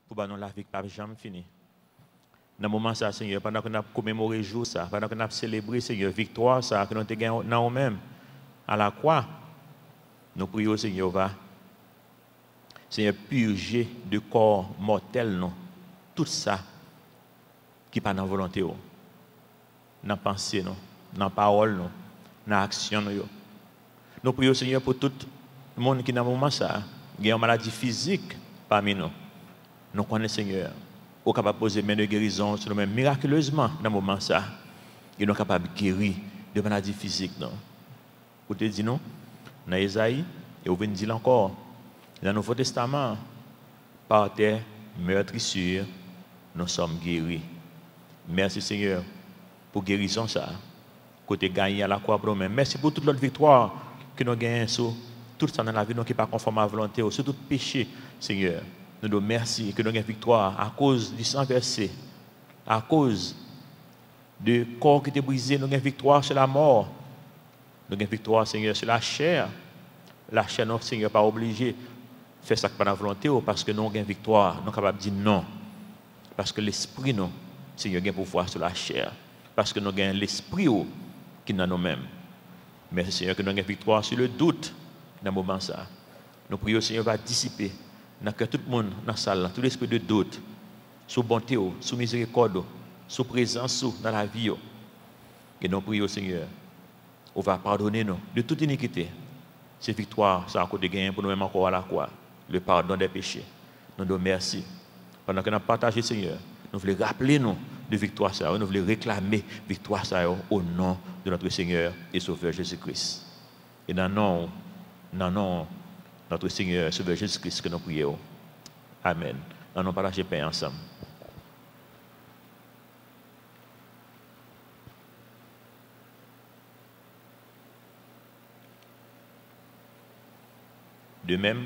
pour nous la vie qui n'a jamais fini. Dans le moment ça, Seigneur, pendant que nous avons commémoré le jour, ça, pendant que nous avons célébré, Seigneur, victoire, ça, que nous avons gagné dans nous-mêmes, à la croix, nous prions, Seigneur, va, Seigneur, purger de corps mortel, non, tout ça qui n'est pas dans la volonté, dans la pensée, dans la parole, dans l'action. Nous prions, Seigneur, pour tout le monde qui, dans le moment ça, a une maladie physique parmi nous. Nous connaissons, Seigneur, nous sommes capables de poser main de guérison sur nous-mêmes miraculeusement dans le moment ça. Et nous sommes capables de guérir de maladies physiques. Vous te dites non, dans Isaïe, et vous venez dire encore, dans le Nouveau Testament, par tes meurtrissures, nous sommes guéris. Merci Seigneur pour guérison ça. Côté gagné à la croix pour nous-mêmes. Merci pour toute l'autre victoire que nous gagnons sur tout ça dans la vie qui n'est pas conforme à la volonté, sur tout péché, Seigneur. Nous nous remercions que nous avons une victoire à cause du sang versé, à cause du corps qui était brisé, nous avons une victoire sur la mort. Nous avons une victoire, Seigneur, sur la chair. La chair, non, Seigneur, pas obligé de faire ça par la volonté, parce que nous avons une victoire, nous sommes capables de dire non. Parce que l'esprit, non, Seigneur, a un pouvoir sur la chair. Parce que nous avons l'esprit qui est dans nous-mêmes. Merci, Seigneur, que nous avons une victoire sur le doute dans le moment ça. Nous prions, Seigneur, va dissiper dans tout le monde dans la salle, tout l'esprit de doute, sous bonté, sous miséricorde, sous présence dans la vie. Et nous prions, Seigneur, on va pardonner nous de toute iniquité. Ces victoires, ça a côté gagné pour nous-mêmes encore à la croix, le pardon des péchés. Nous nous remercions. Pendant que nous avons partagé, Seigneur, nous voulons rappeler nous de victoire, ça, nous voulons réclamer victoire ça, au nom de notre Seigneur et Sauveur Jésus-Christ. Et dans le nom notre Seigneur, Sauveur Jésus-Christ, que nous prions. Amen. Nous allons partager paix ensemble. De même,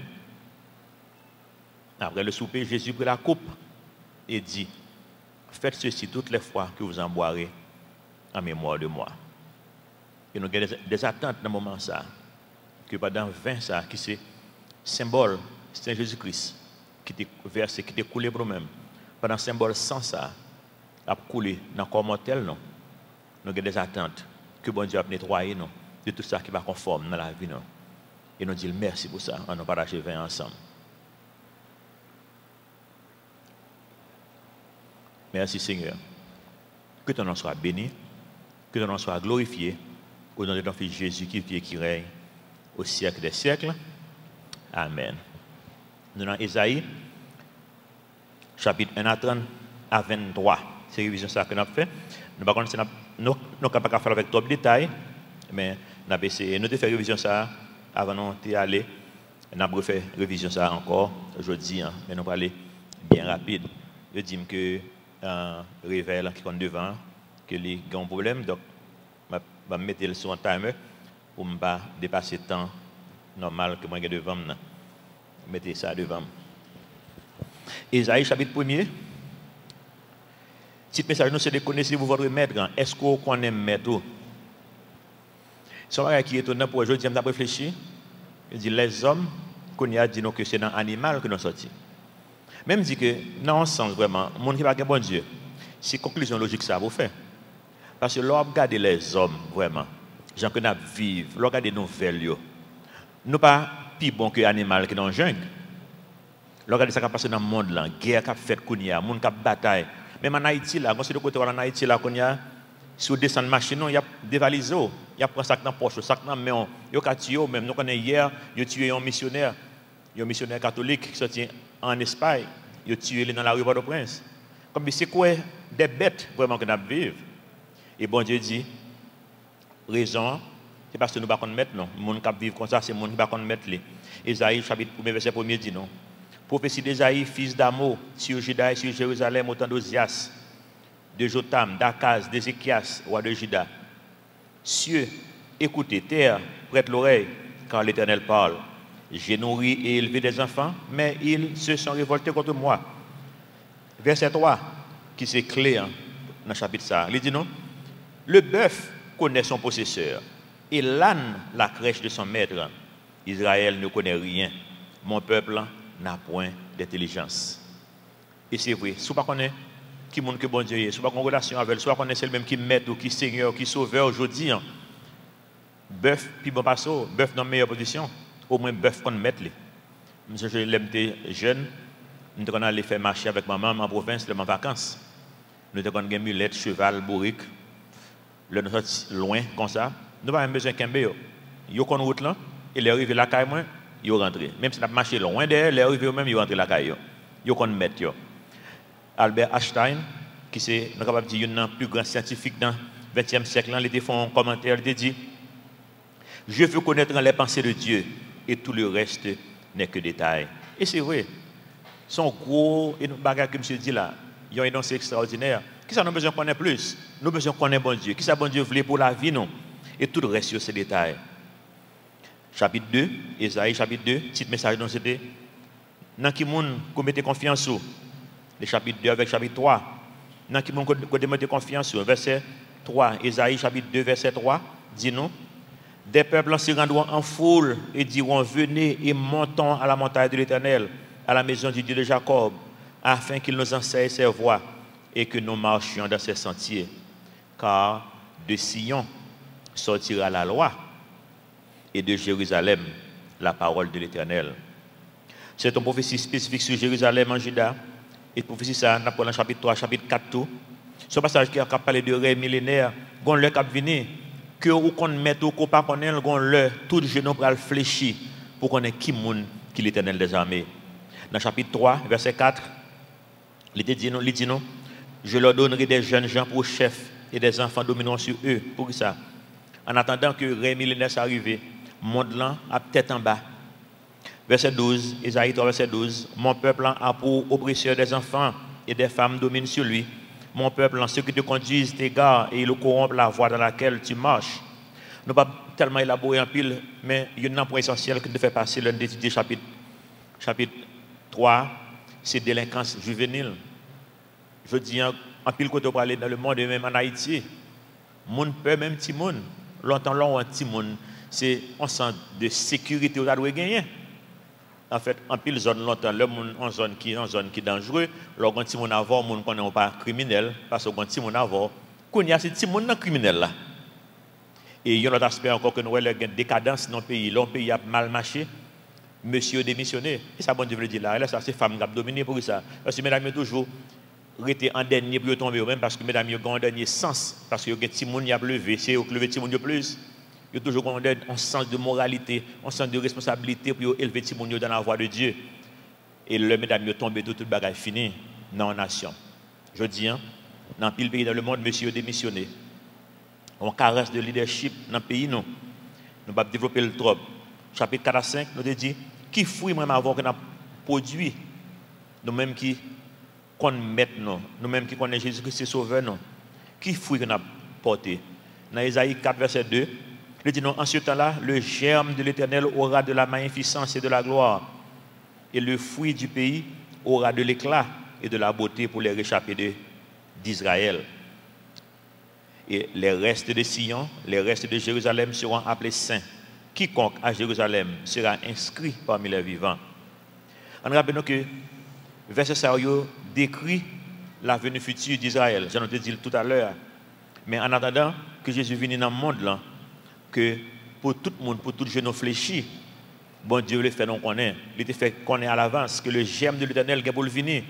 après le souper, Jésus prit la coupe et dit, faites ceci toutes les fois que vous en boirez en mémoire de moi. Et nous avons des attentes dans le moment ça, que pendant 20 ça, qui c'est symbole, c'est Jésus-Christ qui était versé, qui était coulé pour nous-mêmes. Pendant symbole sans ça, a coulé dans le corps mortel, non. Nous avons des attentes que bon Dieu a nettoyé, non, de tout ça qui va conforme dans la vie, non. Et nous disons merci pour ça, on nous partage 20 ensemble. Merci Seigneur. Que ton nom soit béni, que ton nom soit glorifié, au nom de ton Fils Jésus qui vit et qui règne au siècle des siècles. Amen. Nous dans Isaïe, chapitre 1 à 30 à 23. C'est la révision ça que nous avons fait. Nous ne sommes pas capables de faire avec trop de détails, mais nous avons essayé de faire révision ça avant d'y aller. Nous avons fait révision ça encore aujourd'hui, mais nous allons aller bien rapide. Je dis que réveil qui est devant, que les a un problème, donc je vais mettre sur un timer pour ne pas dépasser le temps normal que moi j'ai devant moi. Mettez ça devant. Isaïe chapitre 1er. Petit message, nous c'est de connaître votre maître. Est-ce que vous connaissez maître? C'est un qui est étonnant pour aujourd'hui, je réfléchi. Il dit les hommes, qu'on y a dit que c'est dans l'animal que nous sortis. Même dit que dans un sens vraiment, le monde qui va bon Dieu, c'est conclusion logique ça vous fait. Parce que lorsque vous regardez les hommes vraiment, gens que nous vivons, lorsque vous regardez nos nouvelles, nous pas plus bon que l'animal qui est dans le jungle. Lorsque ça qui passe dans le monde, la guerre qui a fait, le monde qui a bataille. Même en Haïti, là, quand c'est de côté en Haïti, là, qu'on y a, si vous descendez de machine, il y a des valises, il y a un sac dans la poche, un sac dans la main, il y a tué, même nous connaissons hier, il a tué un missionnaire catholique qui sorti en Espagne, il a tué dans la rue Port-au-Prince. Comme c'est quoi des bêtes vraiment que nous vivons. Et bon Dieu dit, raison, c'est parce que nous ne pouvons pas mettre, non. Le monde qui vit comme ça, c'est le monde qui ne peut pas mettre. Isaïe, chapitre 1, verset 1 dit non. Prophétie d'Isaïe, fils d'Amo, sur Juda et sur Jérusalem, au temps d'Ozias, de Jotam, d'Akaz, d'Ézéchias, roi de Juda. Cieux, écoutez, terre, prête l'oreille, car l'Éternel parle. J'ai nourri et élevé des enfants, mais ils se sont révoltés contre moi. Verset 3, qui c'est clé dans le chapitre ça. Il dit non. Le bœuf connaît son possesseur, et l'âne la crèche de son maître. Israël ne connaît rien. Mon peuple n'a point d'intelligence. Et c'est vrai, si vous ne connaissez pas qui monde que bon Dieu est, si vous n'avez pas une relation avec lui, si vous connaissez le même qui maître ou qui seigneur, qui sauveur aujourd'hui, bœuf, puis bon passo, bœuf dans la meilleure position, au moins bœuf qu'on mette. Monsieur, je l'aime jeune, nous devons aller faire marcher avec maman en province, en vacances. Nous devons avoir mulette, cheval, bourrique. Le nous sommes loin comme ça. Nous n'avons pas besoin qu'un béo. Ils ont une route là, et les arrivés la caille, ils rentrent. Même si nous avons marché loin derrière, les arrivés même, ils rentrent la caille. Ils ont mettre. Albert Einstein, qui est capable de dire un plus grand scientifique dans le XXe siècle, il a fait un commentaire, il a dit: je veux connaître les pensées de Dieu, et tout le reste n'est que détail. Et c'est vrai. Son gros bagage que M. dit là, il y a une énoncé extraordinaire. Qui ça nous besoin de connaître plus? Nous avons besoin de connaître bon Dieu. Qui ça bon Dieu voulait pour la vie, non? Et tout le reste, c'est détail. Chapitre 2, Esaïe chapitre 2, petit message dans c'était: dans qui monde qu'on mette confiance sur? Le chapitre 2 avec chapitre 3. Dans qui monde qu'on mette confiance sur? Verset 3, Esaïe chapitre 2, verset 3, dit-nous: des peuples se rendront en foule et diront: venez et montons à la montagne de l'Éternel, à la maison du Dieu de Jacob, afin qu'il nous enseigne ses voies et que nous marchions dans ses sentiers. Car de Sion sortira la loi et de Jérusalem la parole de l'Éternel. C'est une prophétie spécifique sur Jérusalem en Juda. Et prophétie ça, nous avons dans chapitre 3, chapitre 4 tout. Ce passage qui a parlé de règne millénaire, qu'on le cap venir, que ou qu'on mette ou qu'on pas connaît, qu'on le tout genou pour fléchir pour connaître qui monde qui l'Éternel des armées. Dans chapitre 3, verset 4, il dit nous, je leur donnerai des jeunes gens pour chefs et des enfants domineront sur eux. Pour ça, en attendant que le règne millénaire s'arrive, le monde là a tête en bas. Verset 12, Isaïe 3, verset 12, mon peuple a pour oppresseur des enfants et des femmes dominent sur lui. Mon peuple, ceux qui te conduisent t'égarent et ils corrompent la voie dans laquelle tu marches. Nous ne pouvons pas tellement élaborer en pile, mais il y a un point essentiel que nous fait passer l'un d'étudier chapitre 3, c'est délinquance juvénile. Je dis en pile quand on parle dans le monde et même en Haïti, monde peut même petit monde, longtemps là un petit monde, c'est un sens de sécurité où on doit gagner. En fait, en pile zone longtemps, le monde en zone qui est dangereux, leur petit monde avant, monde qu'on n'est pas criminel, parce que petit monde avant, qu'on y a ces petits monde non criminel là. Et il y a un autre aspect encore que nous avons une décadence dans le pays. Le pays a mal marché. Monsieur démissionné. Et ça, bon Dieu veut dire là. Et là, ça, c'est femmes qui ont dominé pour ça. Parce que mesdames, toujours été en dernier pour tomber même. Parce que mesdames, ils ont un dernier sens. Parce que les petits gens qui ont levé. C'est eux qui levé les petits gens de plus. Ils ont toujours un sens de moralité, un sens de responsabilité pour élever les petits gens dans la voie de Dieu. Et les mesdames, ils ont tombé tout le bagage fini dans la nation. Je dis, dans pile pays dans le monde, monsieur démissionné. On caresse de leadership dans le pays, nous. Nous ne développer le trop. Chapitre 4 à 5, nous avons dit, qui fouille même avant qu'on a produit, nous-mêmes qui connaissons nous-mêmes qui connaissons Jésus-Christ sauveur, nous, qui fouille qu'on a porté. Dans Isaïe 4, verset 2, nous dit, en ce temps-là, le germe de l'Éternel aura de la magnificence et de la gloire, et le fruit du pays aura de l'éclat et de la beauté pour les réchappés d'Israël. Et les restes de Sion, les restes de Jérusalem seront appelés saints. Quiconque à Jérusalem sera inscrit parmi les vivants. On rappelle que verset ça décrit la venue future d'Israël. J'en ai dit tout à l'heure. Mais en attendant que Jésus vienne dans le monde, là, que pour tout le monde, pour tout genou fléchi, bon Dieu le fait donc connaître. Il était fait connaître à l'avance que le germe de l'Éternel est pour le venir.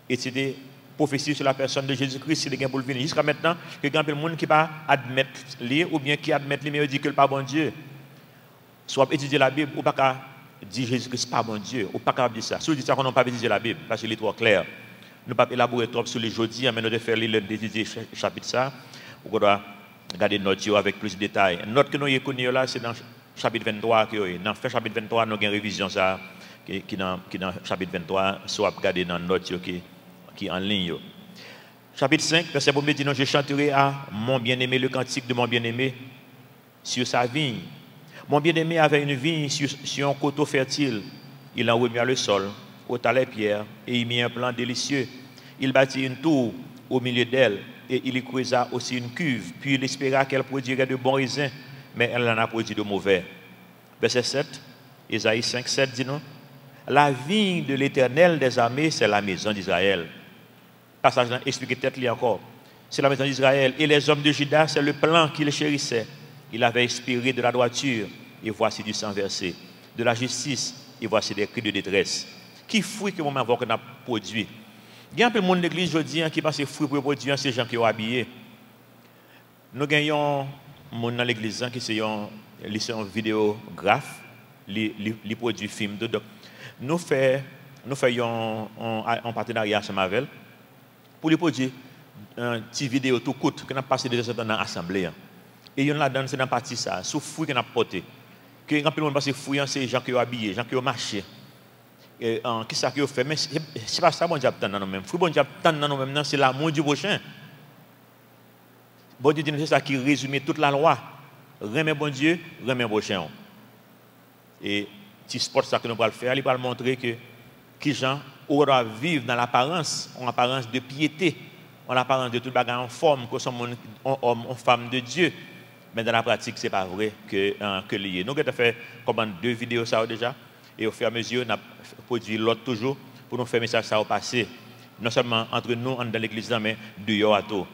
Et c'était prophétie sur la personne de Jésus-Christ, c'est pour le venir. Jusqu'à maintenant, que il y a des gens qui ne pas admettre lui ou bien qui admettent lui, mais dit que le pas bon Dieu. Soit étudier la Bible, ou pas dire Jésus-Christ pas bon Dieu, ou pas dire ça. Si vous dites ça, on n'a pas étudier la Bible, parce qu'il est trop clair. Nous ne pouvons pas élaborer trop sur les jeudis, mais nous devons faire l'étudier chapitre ça, on doit regarder notre avec plus de détails. Notre que nous avons connu là, c'est dans le chapitre 23. Dans le chapitre 23, nous avons une révision ça, qui dans le chapitre 23, soit regarder dans notre qui est en ligne. Chapitre 5, verset 1 dit, je chanterai à mon bien-aimé le cantique de mon bien-aimé sur sa vigne. Mon bien-aimé avait une vigne sur un coteau fertile. Il en remua le sol, ôta les pierres et y mit un plan délicieux. Il bâtit une tour au milieu d'elle et il y creusa aussi une cuve. Puis il espéra qu'elle produirait de bons raisins, mais elle en a produit de mauvais. Verset 7, Isaïe 5, 7 dit non. La vigne de l'Éternel des armées, c'est la maison d'Israël. Passage expliqué peut-être encore. C'est la maison d'Israël. Et les hommes de Juda, c'est le plan qu'il chérissait. Il avait expiré de la droiture, et voici du sang versé. De la justice, et voici des cris de détresse. Qui fruit que mon avons qu'on a produit? Il y a un peu de monde de l'église aujourd'hui qui pense que fruit pour produire, c'est les gens qui ont habillé. Nous gagnons monde dans l'église qui sont un vidéographe, les produits films. Donc, nous faisons un partenariat avec Mavel pour les produire un petit vidéo tout court que nous avons passé déjà dans l'assemblée. Et il y en a là-dedans, c'est dans la partie ça, sous fruit qu'on a porté. Que quand le monde passe fruit, c'est les gens qui ont habillé, les gens qui ont marché. Et qui ça qui ont fait? Mais ce n'est pas ça, bon Dieu, dans nous-mêmes. Fruit, bon Dieu, dans nous-mêmes, c'est l'amour du prochain. Bon Dieu, c'est ça qui résume toute la loi. Remet bon Dieu, remet prochain. Et petit sport ça que nous allons faire, il va montrer que les gens doivent vivre dans l'apparence, en apparence de piété, en apparence de toute bagarre en forme, que sont homme, en femme de Dieu. Mais dans la pratique, ce n'est pas vrai que lié. Nous avons fait comme 2 vidéos ça déjà, et au fur et à mesure, on a produit l'autre toujours pour nous faire un message ça au passé. Non seulement entre nous, dans l'église, mais dehors à tout.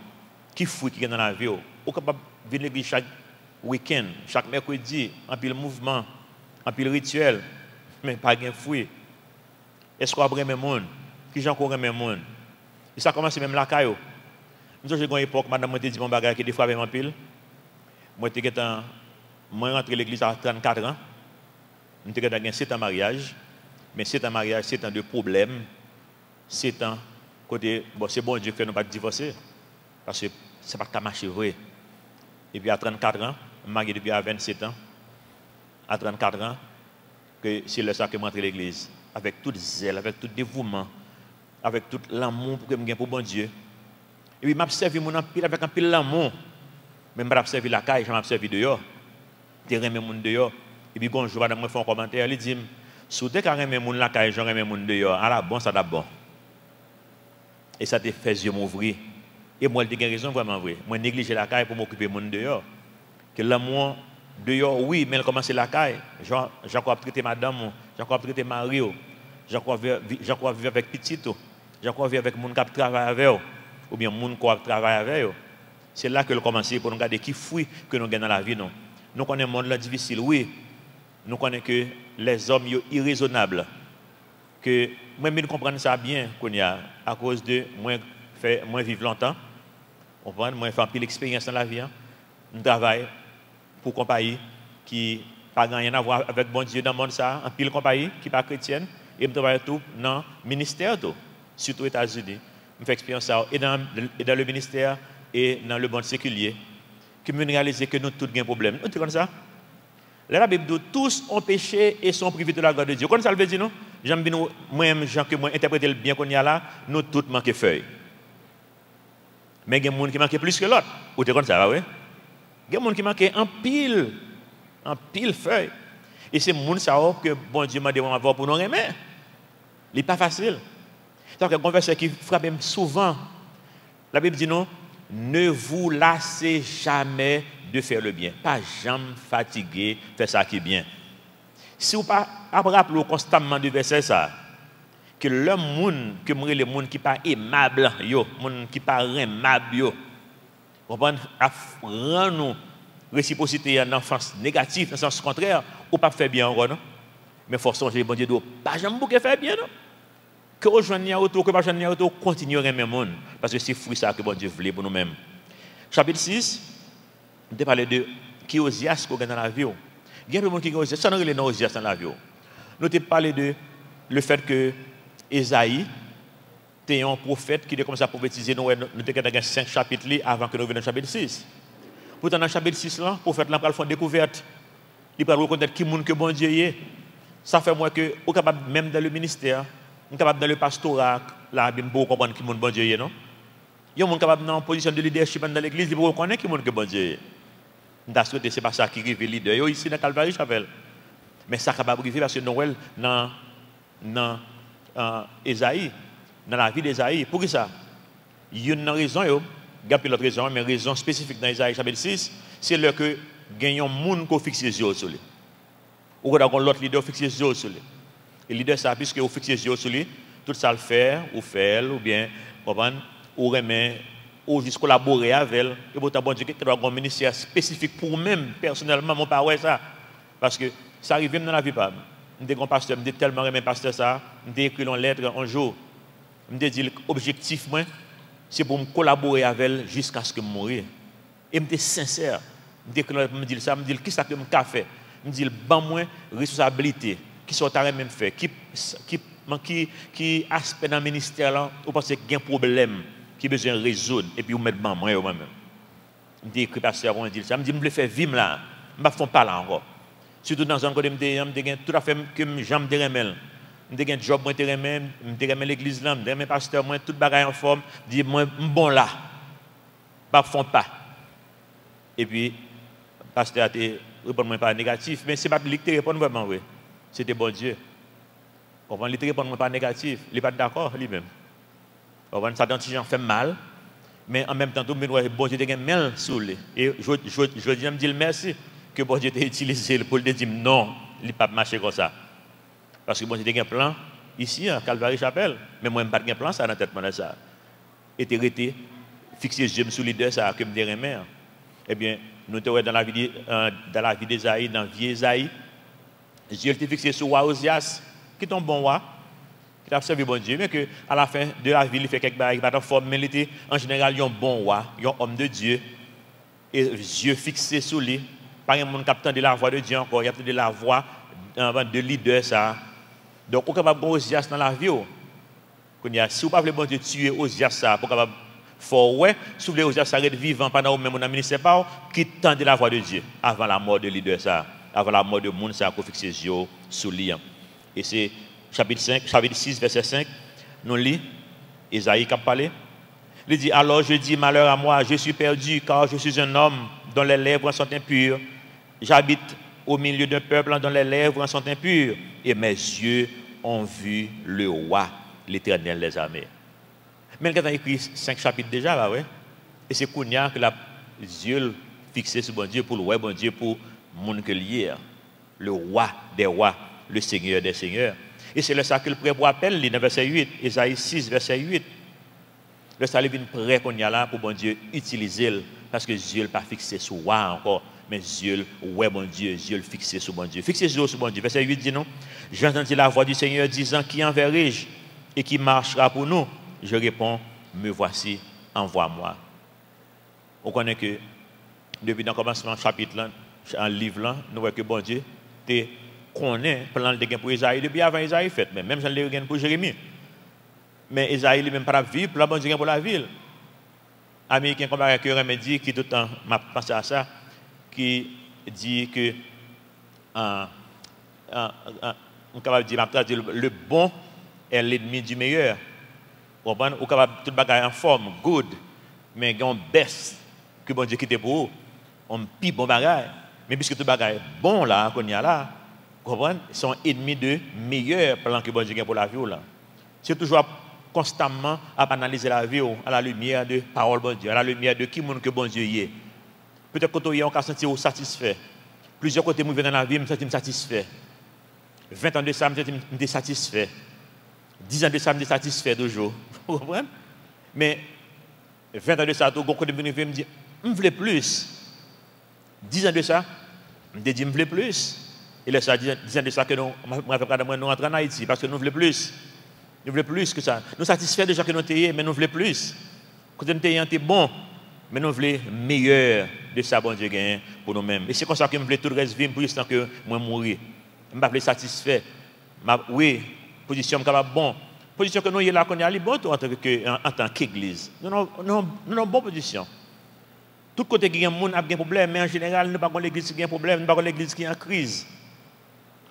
Qui fruit qui est dans la vie? On est capable de venir à l'église chaque week-end, chaque mercredi, en pile mouvement, en pile rituel, mais pas de fruit. Est-ce qu'on a vraiment monde? Qui j'en connais même monde? Et ça commence même la caillou. Nous avons une époque, madame m'a dit mon bagage qui des fois même en pile. Moi j'étais rentré à l'église à 34 ans. J'étais dans 7 ans de mariage, mais 7 ans de mariage, 7 ans de problèmes, 7 ans côté bon c'est bon Dieu que nous pas divorcer parce que c'est pas qu'à marcher vrai. Et puis à 34 ans, marié depuis à 27 ans. À 34 ans, que c'est le ça que je rentre à l'église avec tout zèle, avec tout dévouement, avec tout l'amour que je pour bon Dieu. Et puis m'a servi mon pile avec un pile l'amour. Même pas servi la caille, je m'a servi dehors. Je remets mon dehors. Et puis bonjour, madame me fait un commentaire, elle dit si tu as remets mon la caille, je remets mon dehors. Ah bon, ça d'abord. Et ça te fait yeux m'ouvrir. Et moi, j'ai raison vraiment vrai. Moi, négliger la caille pour m'occuper de mon dehors. Que l'amour dehors, oui, mais elle commence la caille. J'ai encore traité madame, j'ai encore traité Mario, j'ai encore vivre avec petit, j'ai encore vivre avec mon qui travaille avec eux, ou bien mon qui travaille avec eux. C'est là que le commencer pour nous regarder qui fruit que nous gagnons dans la vie. Non. Nous connaissons le monde là difficile, oui. Nous connaissons que les hommes sont irraisonnables. Que moi, je comprends ça bien qu'on y a à cause de moi vivre longtemps. Moi, j'ai fait l'expérience dans la vie. Je travaille pour une compagnie qui n'a rien à voir avec bon Dieu dans le monde, ça, en pile compagnie qui n'est pas chrétienne, et je travaille tout dans le ministère, surtout aux États-Unis. Je fais expérience ça, et dans le ministère et dans le monde séculier, qui me réalise que nous tous avons un problème. Vous comprenez ça? La Bible dit tous ont péché et sont privés de la gloire de Dieu. Vous comprenez ça, le veut dire, non? J'aime bien, moi-même, Jean, que moi interpréter le bien qu'on y a là, nous tous manquons feuilles. Mais il y a des gens qui manquent plus que l'autre. Vous comprenez ça, oui? Il y a des gens qui manquent en pile feuille. Et c'est les gens que bon Dieu m'a demandé avoir pour nous aimer. Ce n'est pas facile. C'est un verset qui frappe souvent. La Bible dit non, ne vous lassez jamais de faire le bien. Pas jamais fatigué de faire ça qui est bien. Si vous ne rappelez pas constamment du verset ça, que le monde, que les gens qui ne sont pas aimables, les gens qui ne sont pas aimables, rend nous réciprocité en enfance négative, dans le sens contraire, ou pas faire bien encore, non? Mais il faut songer, bon Dieu, pas jamais pour faire bien, non? Que rejoindre autour, que pas rejoindre autour, continuer à aimer le monde. Parce que c'est fruit ça que bon Dieu voulait pour nous-mêmes. Chapitre 6, on a parlé de qui osias qu'on a dans la vie. Il y a des gens qui osias, ça n'a rien de osias dans la vie. Nous avons parlé de le fait que Esaïe était un prophète qui a commencé à prophétiser. Nous avons 5 chapitres avant que nous venions au chapitre 6. Pourtant, dans le chapitre 6, le prophète a fait une découverte. Il va reconnaître qui est bon Dieu est. Ça fait moi que, au capable même dans le ministère, on est capable dans le pastorat, là, pour comprendre qui est bon Dieu est, non? Il y a des gens capable dans une position de leadership dans l'église, pour reconnaître qui est bon Dieu est. Ce n'est pas ça qui arrive leader ici dans Calvary Chapel. Mais ça capable arriver parce que Noël, dans Esaïe, dans la vie d'Esaïe, pour qui ça? Il y a une raison, il y a l'autre raison, mais raison spécifique dans Esaïe chapitre 6, c'est là que gagnons monde qui fixe les yeux sur lui. Ou qu'on l'autre leader fixe les yeux sur lui. Et leader ça, puisque vous fixez les yeux sur lui, tout ça le faire, ou bien, ou remet, ou juste collaborer avec elle. Et pour bon Dieu, qu'il doit avoir un ministère spécifique pour même, personnellement, mon père, ça. Parce que ça arrive même dans la vie, pas. Je suis un pasteur, je suis tellement aimé pasteur ça, je écrit une lettre un jour. Je dis l'objectif, c'est pour me collaborer avec elle jusqu'à ce que je moure. Et je suis sincère. Je dis ça, je dis qui ça que je fais. Je dis ban moi responsabilité qui sont à même fait, qui aspect dans le ministère là, ou parce qu'il y a un problème qui besoin de résoudre et puis vous mettre ban moi même. Je dis que pasteur on dit ça, je dis je veux faire vivre là, je ne fais pas là encore. Surtout dans un côté je tout à fait que j'aime de remel. Je un job moi te remel, je remel l'église là, je remel pasteur moi toute bagaille en forme, dis moi bon là. Pas font pas. Et puis pasteur a été répondre pas négatif, mais c'est pas lui qui répond vraiment oui. C'était bon Dieu. On va lui répondre pas négatif, il n'est pas d'accord lui-même. On va ça dans gens fait mal, mais en même temps tout le bon Dieu te gagne mal sur lui. Et je dis me dire merci que bon Dieu t'a utilisé pour lui dire non, il pas marcher comme ça. Parce que bon Dieu a un plan ici à Calvary Chapelle, mais moi je pas de plan ça dans tête moi ça. Et t'es resté fixé les yeux sur les deux ça que me dire mère. Eh bien, nous sommes dans la vie d'Ésaïe, dans la vie d'Ésaïe. Dieu était fixé sur roi Osias, qui est un bon roi, qui a servi bon Dieu, mais qu'à la fin de la vie, il fait quelques bagages, il forme, mais il était en général un bon roi, un homme de Dieu, et Dieu fixé sur lui. Pas un monde qui de la voix de Dieu encore, il y a de la voix de leader ça. Donc, on est capable de Osias dans la vie. Si vous ne voulez pas bon Dieu tuer Osias ça, pour capable faut ouais, si vous voulez Osias ça être vivant pendant que même dans ministère pas, qui tendait la voix de Dieu avant la mort de leader ça. Avant la mort de monde, ça a fixé les yeux sur lui. Et c'est chapitre 6, verset 5, nous lisons, Isaïe qui a parlé. Il dit, alors je dis, malheur à moi, je suis perdu, car je suis un homme dont les lèvres sont impures. J'habite au milieu d'un peuple dont les lèvres sont impures, et mes yeux ont vu le roi, l'Éternel des armées. Mais quand on a écrit 5 chapitres déjà, bah ouais, et c'est Kounia que la yeux fixé sur bon Dieu pour le roi, bon Dieu pour monde que lié, le roi des rois, le seigneur des seigneurs. Et c'est le ça que le prêtre appelle, dans verset 8, Isaïe 6, verset 8. Le salut vient prêt qu'on y a là pour bon Dieu utiliser, parce que Dieu n'est pas fixé sur roi encore, mais Dieu, ouais bon Dieu, Dieu le fixé sur bon Dieu. Fixé sur bon Dieu. Verset 8 dit non, j'ai entendu la voix du Seigneur disant, qui enverrai-je et qui marchera pour nous? Je réponds, me voici, envoie-moi. On connaît que depuis le commencement du chapitre là, en livre là, nous voyons que bon Dieu te connaît plan de gain pour Isaïe depuis avant Isaïe fait, mais même j'en ai gain pour Jérémie. Mais Isaïe lui même pas vivre pour la bon Dieu pour la ville. Américain comme que remédie qui tout le temps m'a pensé à ça, qui dit que on capable dire le bon est l'ennemi du meilleur. Ou capable tout bagaille en forme good, mais on baisse que bon Dieu quitte pour eux, on pire bon bagaille. Mais puisque tout bagaille bon là, qu'on y a là, comprendre, sont ennemis de meilleurs plans que bon Dieu a pour la vie là. C'est toujours constamment à analyser la vie à la lumière de parole bon Dieu, à la lumière de qui monde que bon Dieu y est. Peut-être que tu on peut sentir satisfait. Plusieurs côtés me dans la vie, me sentir satisfait. 20 ans de ça, me satisfait. 10 ans de ça, me satisfait toujours. Vous comprenez? Mais 20 ans de ça, tout le monde me dit, je veux plus. 10 ans de ça, je me dis, je veux plus. Et là, ça 10 ans de ça que nous rentrons en Haïti, parce que nous voulons plus. Nous voulons plus que ça. Nous satisfaits déjà que nous sommes, mais nous voulons plus. Quand nous sommes bon, mais nous voulons meilleur de ça, bon Dieu, gagne pour nous-mêmes. Et c'est comme ça que nous voulons tout le reste vivre pour l'instant que moi mourir. Je ne suis pas satisfait. Oui, position capable bon. Position que nous y là qu'on est bon en tant qu'église. Nous avons une bonne position. Tout côté qui a un problème, mais en général, nous n'avons pas l'église qui a un problème, nous n'avons pas l'église qui est en crise.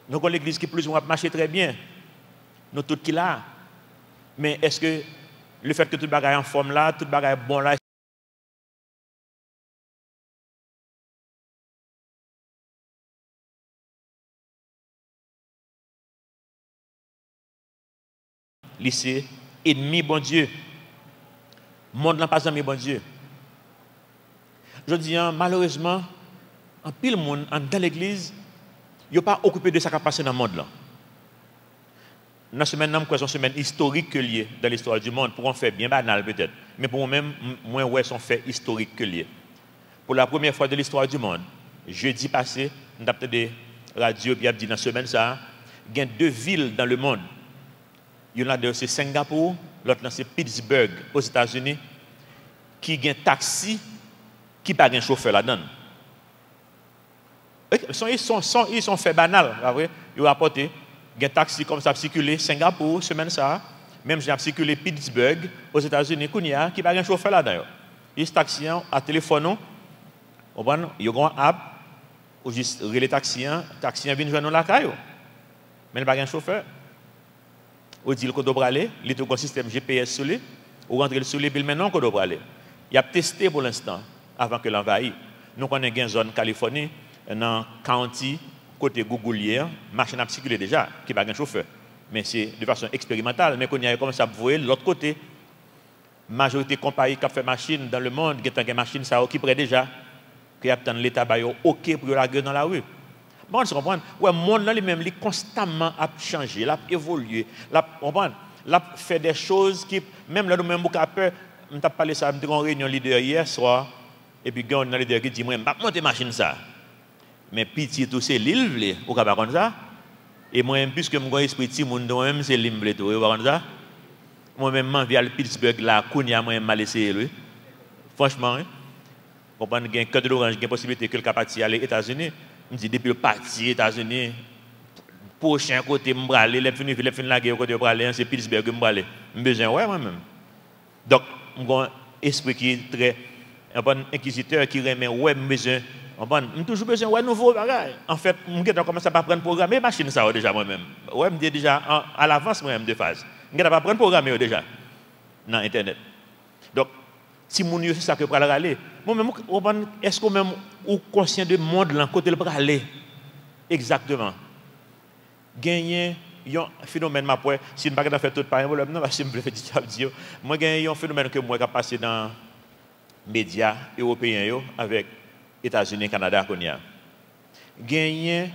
Nous avons l'église qui plus ou moins marche très bien. Nous tout qui là. Mais est-ce que le fait que tout le bagage est en forme là, tout le bagage est bon là, lycée, ennemi bon Dieu. Monde n'a pas ami bon Dieu. Je dis, malheureusement, en pile monde dans l'église, il n'est pas occupé de ce qui a passé dans le monde là. Dans la semaine, nous avons une semaine historique que liée dans l'histoire du monde. Pour un fait bien banal peut-être. Mais pour moi-même, moi, ouais, son fait historique que lié. Pour la première fois de l'histoire du monde, jeudi passé, nous avons des radios qui ont dit dans la semaine ça, il y a 2 villes dans le monde. Il y en a deux, c'est Singapour, l'autre c'est Pittsburgh aux États-Unis, qui ont un taxi qui n'a pas de chauffeur là-dedans. Ils sont faits banal, vrai? Ils ont apporté un taxi comme ça circulé Singapour, semaine ça, même j'ai circulé Pittsburgh aux États-Unis, qui n'a pas de chauffeur là-dedans. Ils taxi à téléphone, ils ont une app, ou juste les taxis viennent joindre la caille, mais il n'y a pas de chauffeur. On dit qu'on doit aller, il y a un système GPS sur lui, ou rentrer sur lui, puis maintenant qu'on doit aller. Il a testé pour l'instant, avant que l'envahisse. Nous connaissons une zone Californie, dans le county, côté Googleier, machine a circulé déjà, qui n'a pas de chauffeur. Mais c'est de façon expérimentale. Mais quand il y a commencé à voir l'autre côté, la majorité des compagnies qui fait machine dans le monde, qui ont des machines, ça occuperait déjà, qui a l'État OK pour la gueule dans la rue. Bon, on comprend. Ouais, le monde lui-même, il constamment a changé, il a évolué, il a fait des choses qui, même là, nous-mêmes, on a peur. On a parlé ça, on a une réunion leader hier soir, et puis il y a un leader qui dit, moi, je ne vais pas monter machine ça. Mais petit tout c'est l'île, vous ne comme ça. Et moi, puisque je suis un esprit petit, moi-même, c'est l'île, vous voyez ça. Moi-même, via le Pittsburgh, là, Kounia, moi, je mal laissé lui. Franchement, vous comprenez, il y a un cœur de l'orange, il y a une possibilité que le capacité aller aux États-Unis. Je me dis, depuis le parti aux États-Unis, prochain côté, je vais aller, les fins de la guerre, côté c'est Pittsburgh, je vais aller. Je besoin, ouais, moi-même. Donc, j'ai un esprit qui est très inquisiteur, qui remet, ouais, besoin. J'ai toujours besoin de nouveaux bagages. En fait, je commence à apprendre à programmer machine ça déjà moi-même. Ouais, je déjà à l'avance moi-même de phase. Je vais apprendre à programmer déjà dans Internet. Donc, si mon c'est ça que je vais aller, moi-même, est-ce que même ou conscient de monde là côté le aller exactement. Gagner un phénomène ma point, si je ne pas faire tout par problème non, parce que je me fais dire. Moi gagner un phénomène que moi qui passé dans les médias européens avec États-Unis, Canada, qu'on y a. Gagner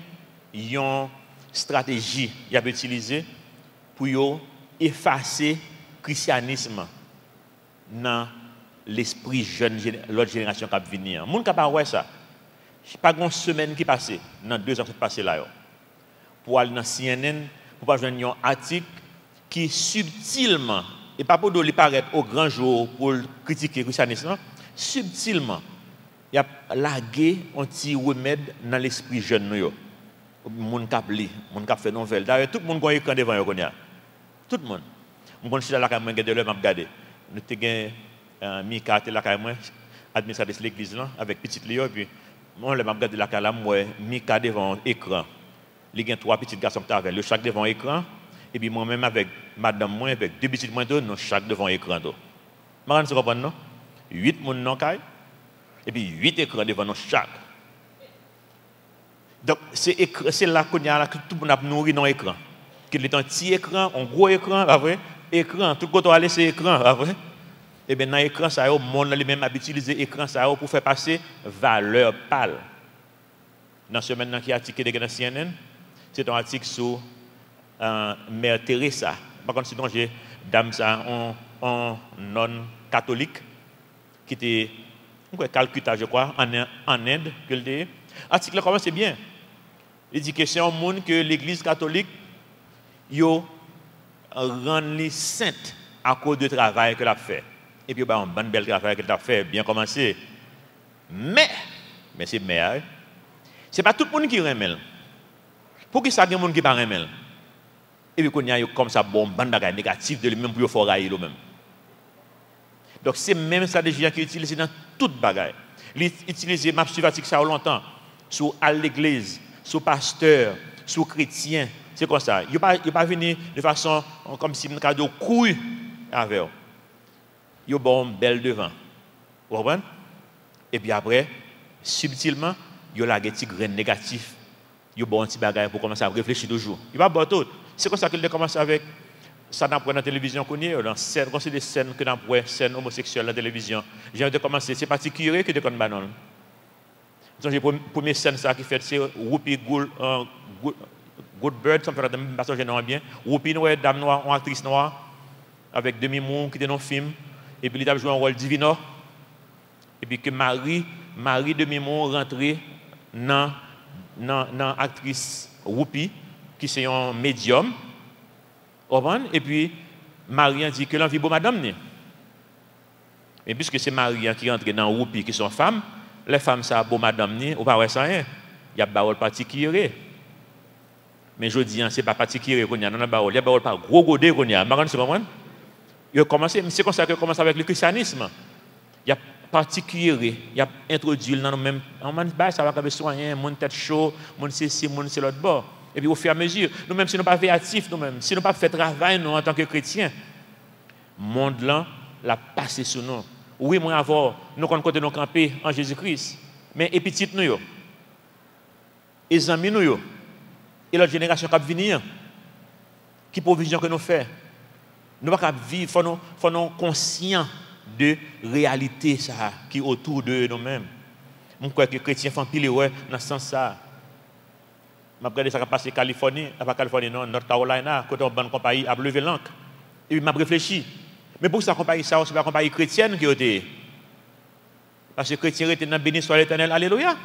une stratégie qu'il a utilisée pour effacer le christianisme dans l'esprit jeune, l'autre génération qui va venir. Les gens qui pas ça. Pas une semaine qui passe, dans 2 ans qui passent là. Pour aller dans CNN, pour pas joindre un article qui subtilement, et pas pour lui paraître au grand jour pour critiquer le christianisme, subtilement, il y a lagué un petit remède dans l'esprit jeune. Les gens qui fait nouvelle. D'ailleurs, tout le monde a un écran devant eux. Tout le monde. Je suis là, je regarde. Nous avons Mika, administratrice de l'église, avec petite Léo, et puis moi, je regarde la cala, Mika devant l'écran. Il y a 3 petits garçons qui sont avec eux, chaque devant l'écran, et puis moi-même avec madame, moi, avec 2 petits moins nous chaque devant l'écran. Vous comprenez, non? 8 personnes dans le et puis 8 écrans devant nous chaque. Donc, c'est là qu'on a tout le monde a nourri dans l'écran. Qu'il est un petit écran, un gros écran, vrai? Écran, tout le monde a laissé écran, vrai? Et bien, dans l'écran, ça le monde lui-même a utilisé l'écran pour faire passer valeur pâle. Dans ce maintenant qui a article de CNN, c'est un article sur Mère Teresa. Par contre, sinon, j'ai dame ça, en non-catholique, qui était Calcutta, je crois, en Inde. L'article commence bien. Il dit que c'est un monde que l'Église catholique rend sainte à cause du travail qu'elle a fait. Et puis, un bon bel travail qu'elle a fait, bien commencé. Mais c'est meilleur. Ce n'est pas tout le monde qui remet. Pour qui ça, il y a des gens qui ne remet pas. Et puis, il y a comme ça, bon bagage négatif de lui-même pour faire railler lui-même. Donc, c'est même stratégie qui est utilisée dans toute bagaille. Il utilise ma suivatique ça longtemps, sur à l'église, sur pasteur, sur chrétien. C'est comme ça. Il ne pas venir de façon comme si un cadeau couille avec eux. Il y a bon belle devant. Vous comprenez? Et puis après, subtilement, il y a la petite graine négative. Il y a bon petit bagage pour commencer à réfléchir toujours. Il va pas tout. C'est comme ça qu'il commence avec ça n'a pas dans la télévision qu'on est dans scène, quand c'est des scènes que dans la scène homosexuelle la télévision. J'ai de commencer, c'est particulier que de connaître banon. Donc la première scène ça qui fait c'est Whoopi Good Bird, ça me fait pas ça bien. Whoopi, nous, dame noire, une actrice noire, avec Demi Moore qui était dans le film. Et puis, il a joué un rôle divin. Et puis, que Marie Demi Moore rentrée dans l'actrice Whoopi, qui c'est un médium. Et puis, Marie a dit que l'envie de madame. Et puisque c'est Marie qui rentre dans Whoopi, qui sont femmes, les femmes, ça, beau madame, ou pas, ça rien. Il y a des paroles particulières. Mais je dis, ce n'est pas particulier qu'on y a dans la parole. Il y a des paroles pas gros godé qu'on y a. C'est comme ça que commence avec le christianisme. Il y a particulier, il y a introduit dans nous-mêmes. On ça va soigner, mon tête chaud, mon ceci, mon c'est l'autre bord. Et puis au fur et à mesure, nous-mêmes, si nous ne sommes pas véatifs, nous-mêmes, si nous ne sommes pas fait travail nous, en tant que chrétiens, le monde là, l'a passé sur nous. Oui, moi avant, nous comptons nous camper en Jésus-Christ. Mais les petits nous, les amis nous, et la génération qui va venir, qui provision que nous faisons. Nous ne pouvons pas vivre, il faut nous conscients de la réalité ça, qui est autour de nous-mêmes. Je crois que les chrétiens font pile dans ce sens-là. Je regarde ça qui passe en Californie, pas Californie, non, North Carolina, quand on bonne compagnie a levé l'encre. Et puis je réfléchi. Mais pour ça, compagnie, ça, c'est la compagnie chrétienne qui était. Parce que les chrétiens étaient dans béni soit l'Éternel, alléluia.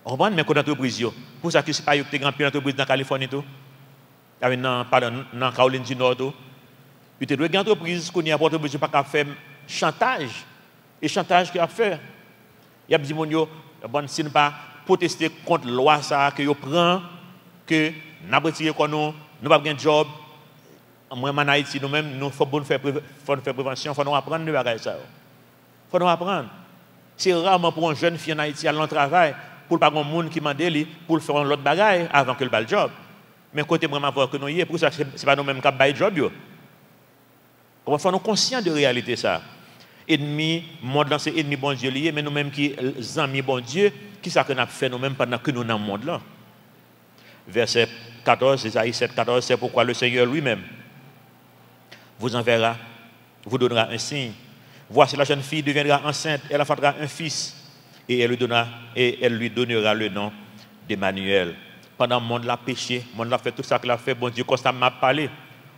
On va mettre l'entreprise. Pour ça que ce n'est pas une grande entreprise dans la Californie, dans Caroline du Nord. Il y a une entreprise qui n'a pas fait chantage. Et chantage qu'il a fait. Il y a des gens qui ne pas protester contre la loi que vous prenez, que nous avons retiré nous n'avons pas de job. Moi, en Haïti, nous-mêmes, nous devons faire prévention, il faut nous apprendre de ça. Il faut nous apprendre. C'est rarement pour une jeune fille en Haïti à travail pour pas grand monde qui m'a dit pour faire l'autre bagaille avant que le bal job. Mais côté vraiment voir que nous y est pour ça c'est pas nous mêmes qui bail job yo. On faut nous conscients de réalité ça. Ennemi monde là c'est ennemi bon Dieu lié mais nous mêmes qui amis bon Dieu qui ça que nous fait nous mêmes pendant que nous dans le monde là. Verset 14 Isaïe 7:14 c'est pourquoi le Seigneur lui-même vous enverra, vous donnera un signe. Voici la jeune fille deviendra enceinte, elle enfantera un fils. Et elle lui donnera le nom d'Emmanuel. Pendant le monde l'a péché, le monde l'a fait tout ça qu'il a fait, bon Dieu constamment parlé.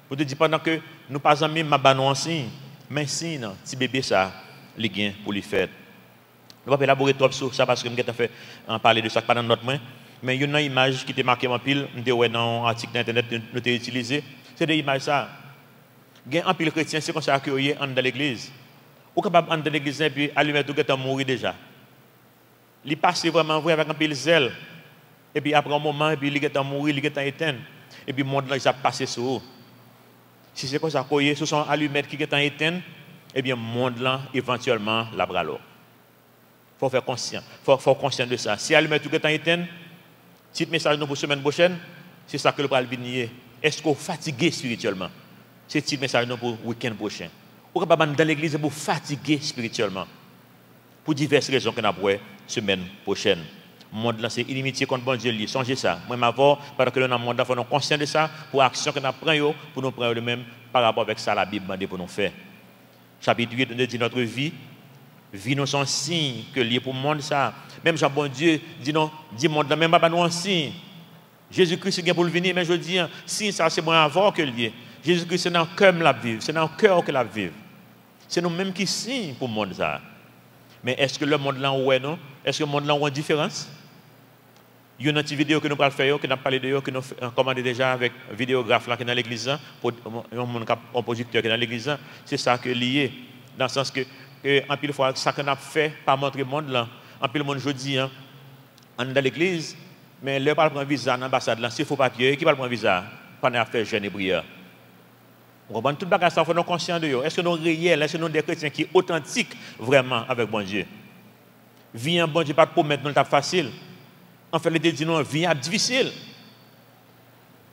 Pour te dire pendant que nous pas amis m'a banon en signe, mais signe, si bébé ça, les gains pour lui faire. Nous ne pouvons pas élaborer trop sur ça parce que nous avons fait en parler de ça pendant notre main. Mais il y a une image qui était marquée en pile, nous dans un article d'internet nous avons utilisé. C'est des images ça. Il y a un pile chrétien, c'est comme ça qu'il y a dans l'église. Ou capable d'entrer dans l'église et puis allumer tout qui est mort déjà. Il passe vraiment avec un peu de zèle. Et puis après un moment, et puis il est mort, il est éteint. Et puis le monde là, il a passé sur eux. Si c'est comme ça, ce sont allumettes qui sont éteintes, et bien le monde là, éventuellement, la bras l'eau. Il faut faire conscient. Il faut conscient de ça. Si allumette tout est éteinte, petit message pour la semaine prochaine, c'est ça que le bras venir. Est-ce qu'on est fatigué spirituellement? C'est petit message pour le week-end prochain. Ou capable dans l'église pour fatiguer spirituellement. Pour diverses raisons que nous avons la semaine prochaine. Le monde là, c'est inimitié contre bon Dieu. Songez ça. Moi, m'avoir, parce que nous dans le monde, nous sommes conscients de ça, pour l'action que nous prenons, pour nous prendre le même par rapport avec ça, la Bible demande pour nous faire. Chapitre 8, nous dit notre vie. Vie nous sont signe que lié pour le monde ça. Même Jean bon Dieu dit non, dit monde là, même pas nous un signe. Jésus-Christ est pour le venir, mais je dis, signe ça, c'est moins avant que lié. Jésus-Christ, c'est dans le cœur la vive, c'est dans le cœur que la vive. C'est nous-mêmes qui signent pour le monde ça. Mais est-ce que le monde là où est non? Est-ce que le monde là où a une différence? Il y a une petite vidéo que nous allons faire, que nous avons parlé de, que nous avons commandé déjà avec un vidéographe là qui est dans l'église, un producteur qui est dans l'église. C'est ça que lié. Dans le sens que, en pile fois, ça qu'on a fait, pas montrer le monde là. En pile le monde, je dis, on est dans l'église, mais le pas prendre visa dans l'ambassade là, c'est faux papier, qui va prendre visa? Pendant à faire jeûne et prière. On comprend tout le bagage, il faut nous conscients de eux. Est-ce que nous sommes réels, est-ce que nous sommes des chrétiens qui sont authentiques vraiment avec bon Dieu? Vie en bon Dieu, pas de promettre, nous c'est facile. En fait, il dit non, vie est difficile.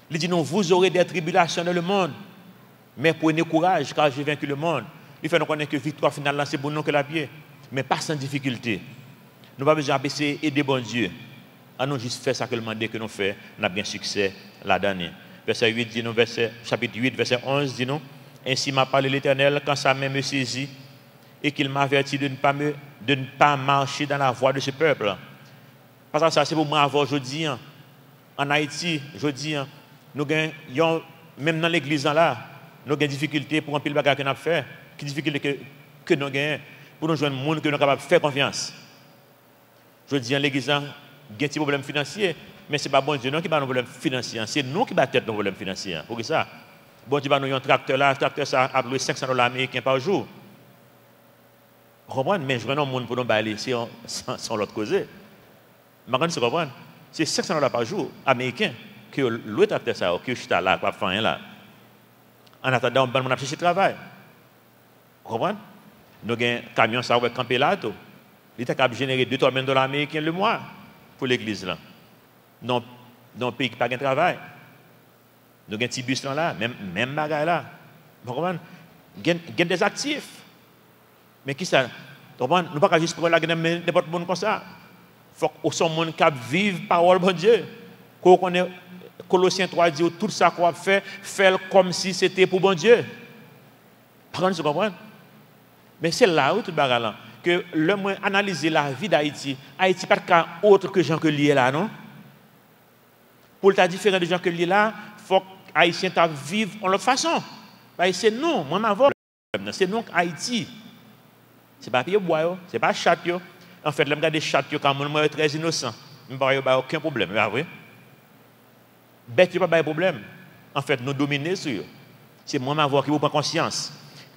Il dit non, vous aurez des tribulations dans le monde, mais prenez courage car j'ai vaincu le monde. Il fait nous connaître que victoire finale, c'est pour nous que la pied, mais pas sans difficulté. Nous n'avons pas besoin d'essayer d'aider bon Dieu. À nous juste faire ça que le mandat que nous faisons, nous avons bien succès là-dedans. Verset 8 dit nous, chapitre 8, verset 11 dit nous, ainsi m'a parlé l'Éternel quand sa main me saisit et qu'il m'a averti de ne pas marcher dans la voie de ce peuple. Parce que ça, c'est pour moi avoir aujourd'hui. En Haïti, je dis, nous avons, même dans l'église là, nous avons des difficultés pour un pile bagage que nous avons fait, qui difficulté que nous avons pour nous joindre monde que nous sommes capables de faire confiance. Je dis, en l'église, il y a des petits problèmes financiers, mais ce n'est pas bon Dieu non qui a nos problèmes financiers, c'est nous qui battons nos problèmes financiers. Pour ça, bon Dieu va nous un tracteur là, tracteur ça a loué $500 américains par jour. Vous comprenez? Mais je veux un monde pour nous bailler, c'est sans l'autre cause. Maintenant, vous comprenez? C'est $500 par jour américains que loué tracteur ça, que je suis là, pas faire rien là. En attendant, on a cherché travail. Vous comprenez? Nous avons un camion ça va camper là tout. Il est capable de générer $2-3 millions américains le mois pour l'église là. Dans un pays qui n'a pas de travail. Nous avons un petit bus là, même bagaille là. Vous comprenez? Nous avons des actifs. Mais qui ça? Nous ne pouvons pas juste pour la n'importe monde comme ça. Il faut que son monde qui vive parole de Dieu. Quand on est Colossiens 3 dit tout ça qu'on fait, fait comme si c'était pour bon Dieu. Vous comprenez? Mais c'est là où tout le bagage que le moins analyser la vie d'Haïti. Haïti pas de cas autre que gens que lié là, non? Pour être différent de gens que lié là, il faut que les Haïtiens vivent en leur façon. C'est nous, moi ma voix. C'est nous Haïti. Ce n'est pas pied bois, ce n'est pas chat. En fait, je regarde des chats quand moi très innocent. Je n'ai pas aucun problème, c'est vrai. Bête, il n'y a pas de problème. En fait, nous dominer sur eux. C'est moi ma voix qui vous prend conscience.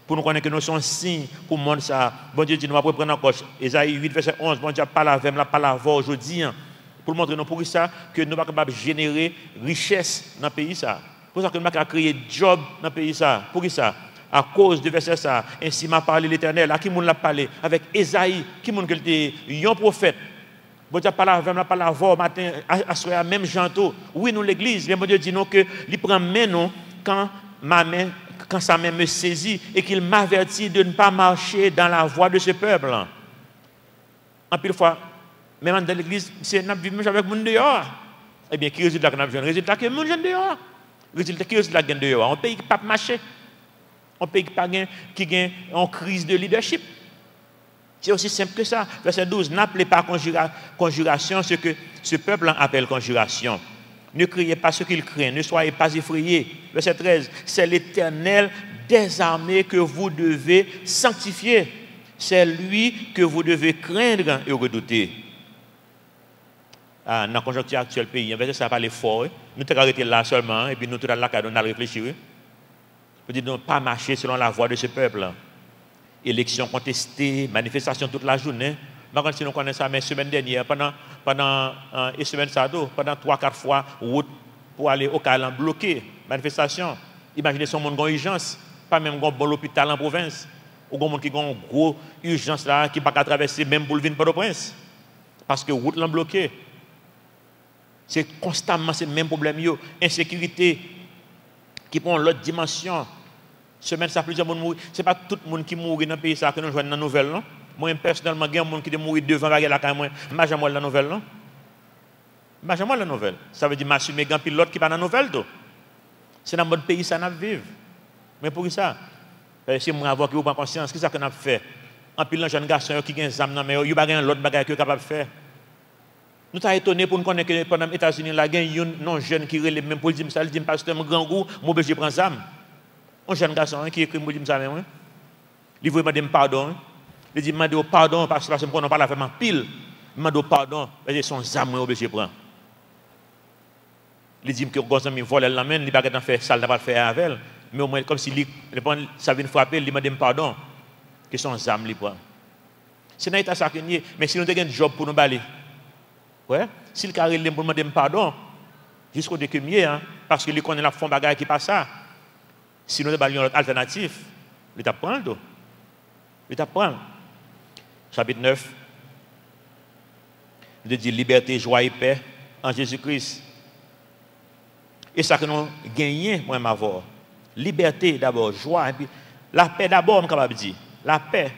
Pour nous connaître que nous sommes signes pour le monde ça. Bon Dieu dit, nous allons prendre en coche. Ésaïe 8, verset 11, bon Dieu parle avec nous, parle avec aujourd'hui. Pour montrer nous pour ça que nous ne sommes pas capables de générer richesse dans le pays ça. Pour ça que nous ne sommes pas capables de créer job dans le pays ça. Pour ça? À cause de verset ça. Ainsi m'a parlé l'Éternel. À qui nous l'a parlé? Avec Ésaïe, qui nous était un prophète. Bon Dieu parle avec nous, parle avec vous matin, à même janto. Oui, nous l'église, mais bon Dieu dit nous que il prend main nous quand sa main me saisit et qu'il m'avertit de ne pas marcher dans la voie de ce peuple. En pile fois, même dans l'église, c'est nous vivons avec les gens dehors. Eh bien, qui résultat que nous avons? Résultat que nous gens dehors. Résultat qui résultat que dehors? Un pays qui n'a pas marché. Un pays qui a une crise de leadership. C'est aussi simple que ça. Verset 12, n'appelez pas conjuration ce que ce peuple appelle conjuration. Ne criez pas ce qu'il craint, ne soyez pas effrayés. Verset 13, c'est l'Éternel des armées que vous devez sanctifier. C'est lui que vous devez craindre et redouter. Dans la conjoncture actuelle pays, verset ça parle fort. Nous t'avons arrêté là seulement et puis nous t'avons là qu'on a réfléchi. Vous dites ne pas marcher selon la voie de ce peuple. Élections contestées, manifestations toute la journée. Maintenant, si nous connaissons ça, mais la semaine dernière, pendant une semaine, pendant 3-4 fois, route pour aller au Calan bloqué, manifestation. Imaginez son monde qui a urgence, pas même un bon hôpital en province, ou un monde qui a une grosse urgence là, qui ne peut pas traverser même pour venir Port-au-Prince. Parce que la route est bloquée. C'est constamment ce même problème. Insécurité qui prend l'autre dimension. Semaine, ça plusieurs monde mourir. Ce n'est pas tout le monde qui mourit dans le pays que nous jouons dans la nouvelle, non? Moi, personnellement, il y a des gens qui mourent devant la caméra. Moi, je suis la nouvelle, non? Je suis la nouvelle. Ça veut dire que je suis un pilote qui n'est pas dans la nouvelle. C'est dans notre pays que nous vivons. Mais pour ça, si moi avoir qui vous prend conscience, qu'est-ce que nous avons fait? En pile, les jeunes garçons qui ont des âmes, mais ils n'ont pas l'autre bagage qu'ils sont capables de faire. Nous sommes étonnés pour nous connaître que pendant les États-Unis, il y a un jeune qui relève même pour dire ça, il dit pasteur, mon grand goût, moi je prends ça. Un jeune garçon qui écrit moi dit ça même. Il veut me demander pardon. Il dit me demander pardon parce que je ne parle pas avec pile. Il me demande pardon parce que son âme obligé prendre. Il dit que quand il vole la main, il pas qu'à faire ça, il pas faire avec elle, mais au moins comme si ça vient frapper, il me demande pardon que son âme lui prend. C'est un état sacré, mais si nous avons un job pour nous balayer. Ouais, s'il carré pour me demander pardon jusqu'au décumier parce que lui connaît la fond bagaille qui passe ça. Si nous avons une autre alternative, l'État prend. L'État prend. Chapitre 9, il dit liberté, joie et paix en Jésus-Christ. Et ça que nous gagnons, moi, ma voix. Liberté d'abord, joie, et puis la paix d'abord, je suis capable de dire. La paix,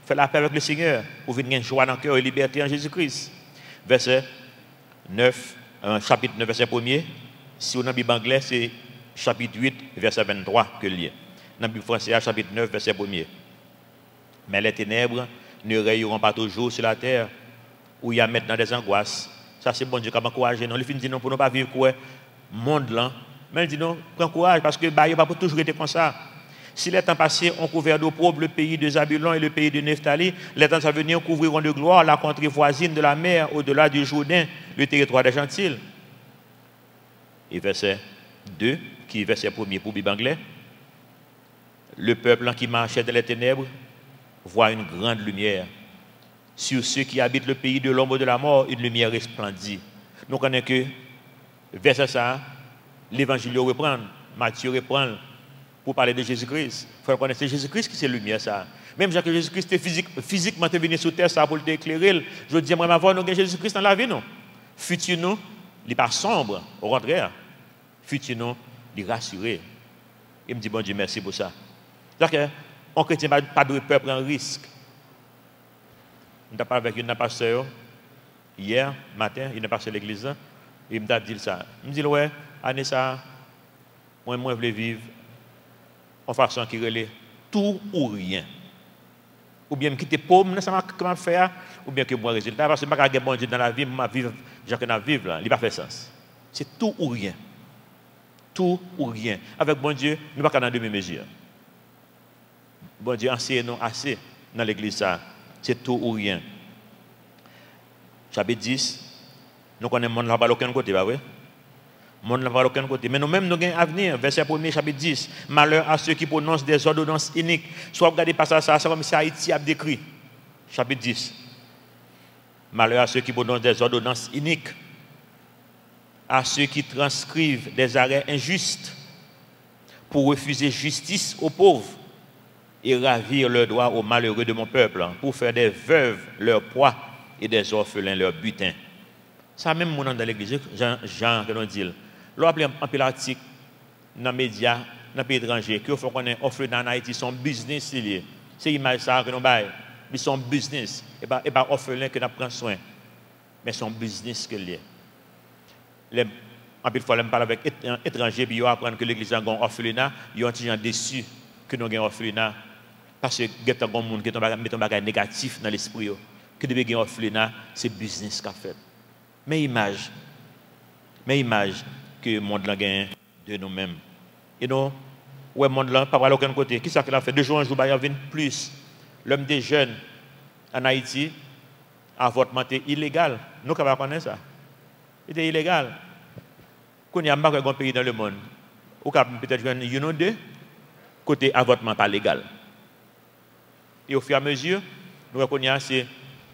faire la paix avec le Seigneur, pour venir joie dans le cœur et liberté en Jésus-Christ. Verset 9, chapitre 9, verset 1er. Si on a la Bible anglaise, c'est chapitre 8, verset 23 que lié. Dans la Bible française, chapitre 9, verset 1er. Mais les ténèbres ne rayeront pas toujours sur la terre, où il y a maintenant des angoisses Ça, c'est bon Dieu qui m'a encouragé. Non, il finit dit non pour ne pas vivre quoi monde là. Mais il dit non, prends courage parce que bah, il va pas toujours être comme ça. Si les temps passés ont couvert d'opprobre le pays de Zabulon et le pays de Nephtali, les temps à venir couvriront de gloire la contrée voisine de la mer au-delà du Jourdain, le territoire des gentils. Et verset 2, qui est verset 1er pour Bible anglais. Le peuple qui marchait dans les ténèbres voit une grande lumière. Sur ceux qui habitent le pays de l'ombre de la mort, une lumière resplendit. Nous connaissons que, verset ça, l'évangile reprend, Matthieu reprend pour parler de Jésus-Christ. Il faut connaître Jésus-Christ qui c'est lumière ça. Même si Jésus-Christ est physiquement venu sur terre ça pour t'éclairer, je dis moi avoir nous Jésus-Christ dans la vie non. Futur nous, il n'est pas sombre, au contraire. Futur nous, il est rassuré. Il me dit bon Dieu merci pour ça. C'est-à-dire qu'un chrétien pas de peur prendre un risque. Je parlé avec une pasteur hier matin, il n'est pas sur l'église, il m'a dit ça. Il me dit ouais, année ça, moi je veux vivre en façon qui relève tout ou rien. Ou bien me quitter pauvre, ça m'a comment faire, ou bien que bon résultat, parce que je ne peux pas bon Dieu dans la vie, je vivre, j'ai que vivre là, il n'a pas fait sens. C'est tout ou rien. Tout ou rien. Avec bon Dieu, nous ne pouvons pas dans demi-mesure. Bon Dieu enseigne nous assez dans l'église ça. C'est tout ou rien. Chapitre 10, nous connaissons le monde là-bas de aucun côté, bah oui. Le monde là-bas de aucun côté. Mais nous-mêmes, nous avons un avenir. Verset 1er, chapitre 10. Malheur à ceux qui prononcent des ordonnances iniques. Soit regardez pas ça, c'est comme si Haïti a décrit. Chapitre 10. Malheur à ceux qui prononcent des ordonnances iniques. À ceux qui transcrivent des arrêts injustes pour refuser justice aux pauvres et ravir leurs droits aux malheureux de mon peuple, pour faire des veuves leur proie et des orphelins leur butin. Ça même mon dans l'église, Jean que l'on dit. L'on appelle un peu l'article dans les médias, dans les pays étrangers, qu'il faut qu'on ait orphelin en Haïti, son business lié. C'est l'image ça que nous baillons. Mais son business, et pas orphelin que nous prenons soin, mais son business que lié. En plus, il faut parler avec les étrangers, puis ils apprennent que l'église a un orphelinat, ils ont des gens déçus que nous avons un orphelinat. Parce que il y a des gens qui ont un bagage négatif dans l'esprit. Que depuis un orphelinat, c'est business qu'a fait. Mais image que le monde a gagné de nous-mêmes. Et nous, le monde n'a pas à aucun côté. Qui ça qu'il a fait? 2 jours, un jour, il y avait plus. L'homme des jeunes en Haïti, avortement était illégal. Nous, ne connaissons ça. Il était illégal. Quand il y a un pays dans le monde, ou peut-être une ou deux, côté avortement pas légal. Et au fur et à mesure, nous reconnaissons c'est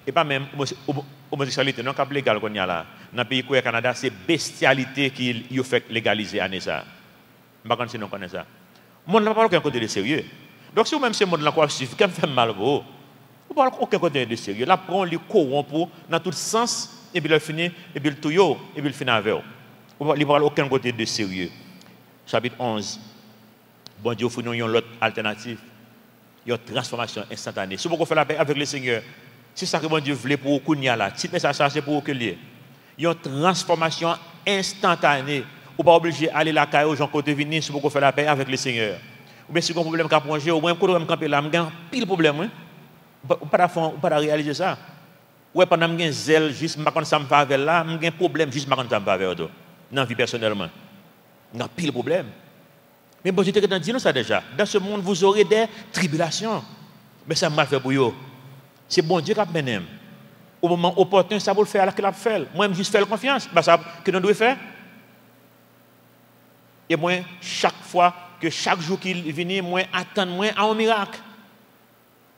et pas même homosexualité non cap légal qu'on y a là. Dans le pays comme le Canada, c'est bestialité qui y fait légaliser année ça. Pas quand si nous connaissons ça. Monde n'a pas aucun côté de sérieux. Donc si vous même ce monde là quoi suffit, quand fait mal vous. Vous pas aucun côté de sérieux. Là prend les corrompre dans tout sens et puis le finit et puis le touyo et puis le finit avec. Vous pas aucun côté de sérieux. Chapitre 11. Bon Dieu, vous nous une autre alternative. Il y a une transformation instantanée. Si vous faites la paix avec le Seigneur, c'est ça que bon Dieu voulait pour Kounia là. Si ça c'est pour que lié. Il y a une transformation instantanée. Vous n'êtes pas obligé d'aller la caille aux gens côté venir si vous faites la paix avec le Seigneur. Ou bien si vous avez un problème qu'à manger, ou même quand vous camper là, vous avez pile problème. Vous ne pas réaliser ça. Ou pendant que vous avez zèle, juste quand ça me va avec là, vous avez un problème juste quand ça me va avec là. Dans la vie personnellement. Vous avez pile problème. Mais bon, je te dis ça déjà. Dans ce monde, vous aurez des tribulations. Mais ça m'a fait pour vous. C'est bon Dieu qui a mené. Au moment opportun, ça va le faire, qu'il a fait. Moi, je juste faire confiance. C'est ça que nous devons faire. Et moi, chaque fois que chaque jour qu'il vient, moi, attends à un miracle.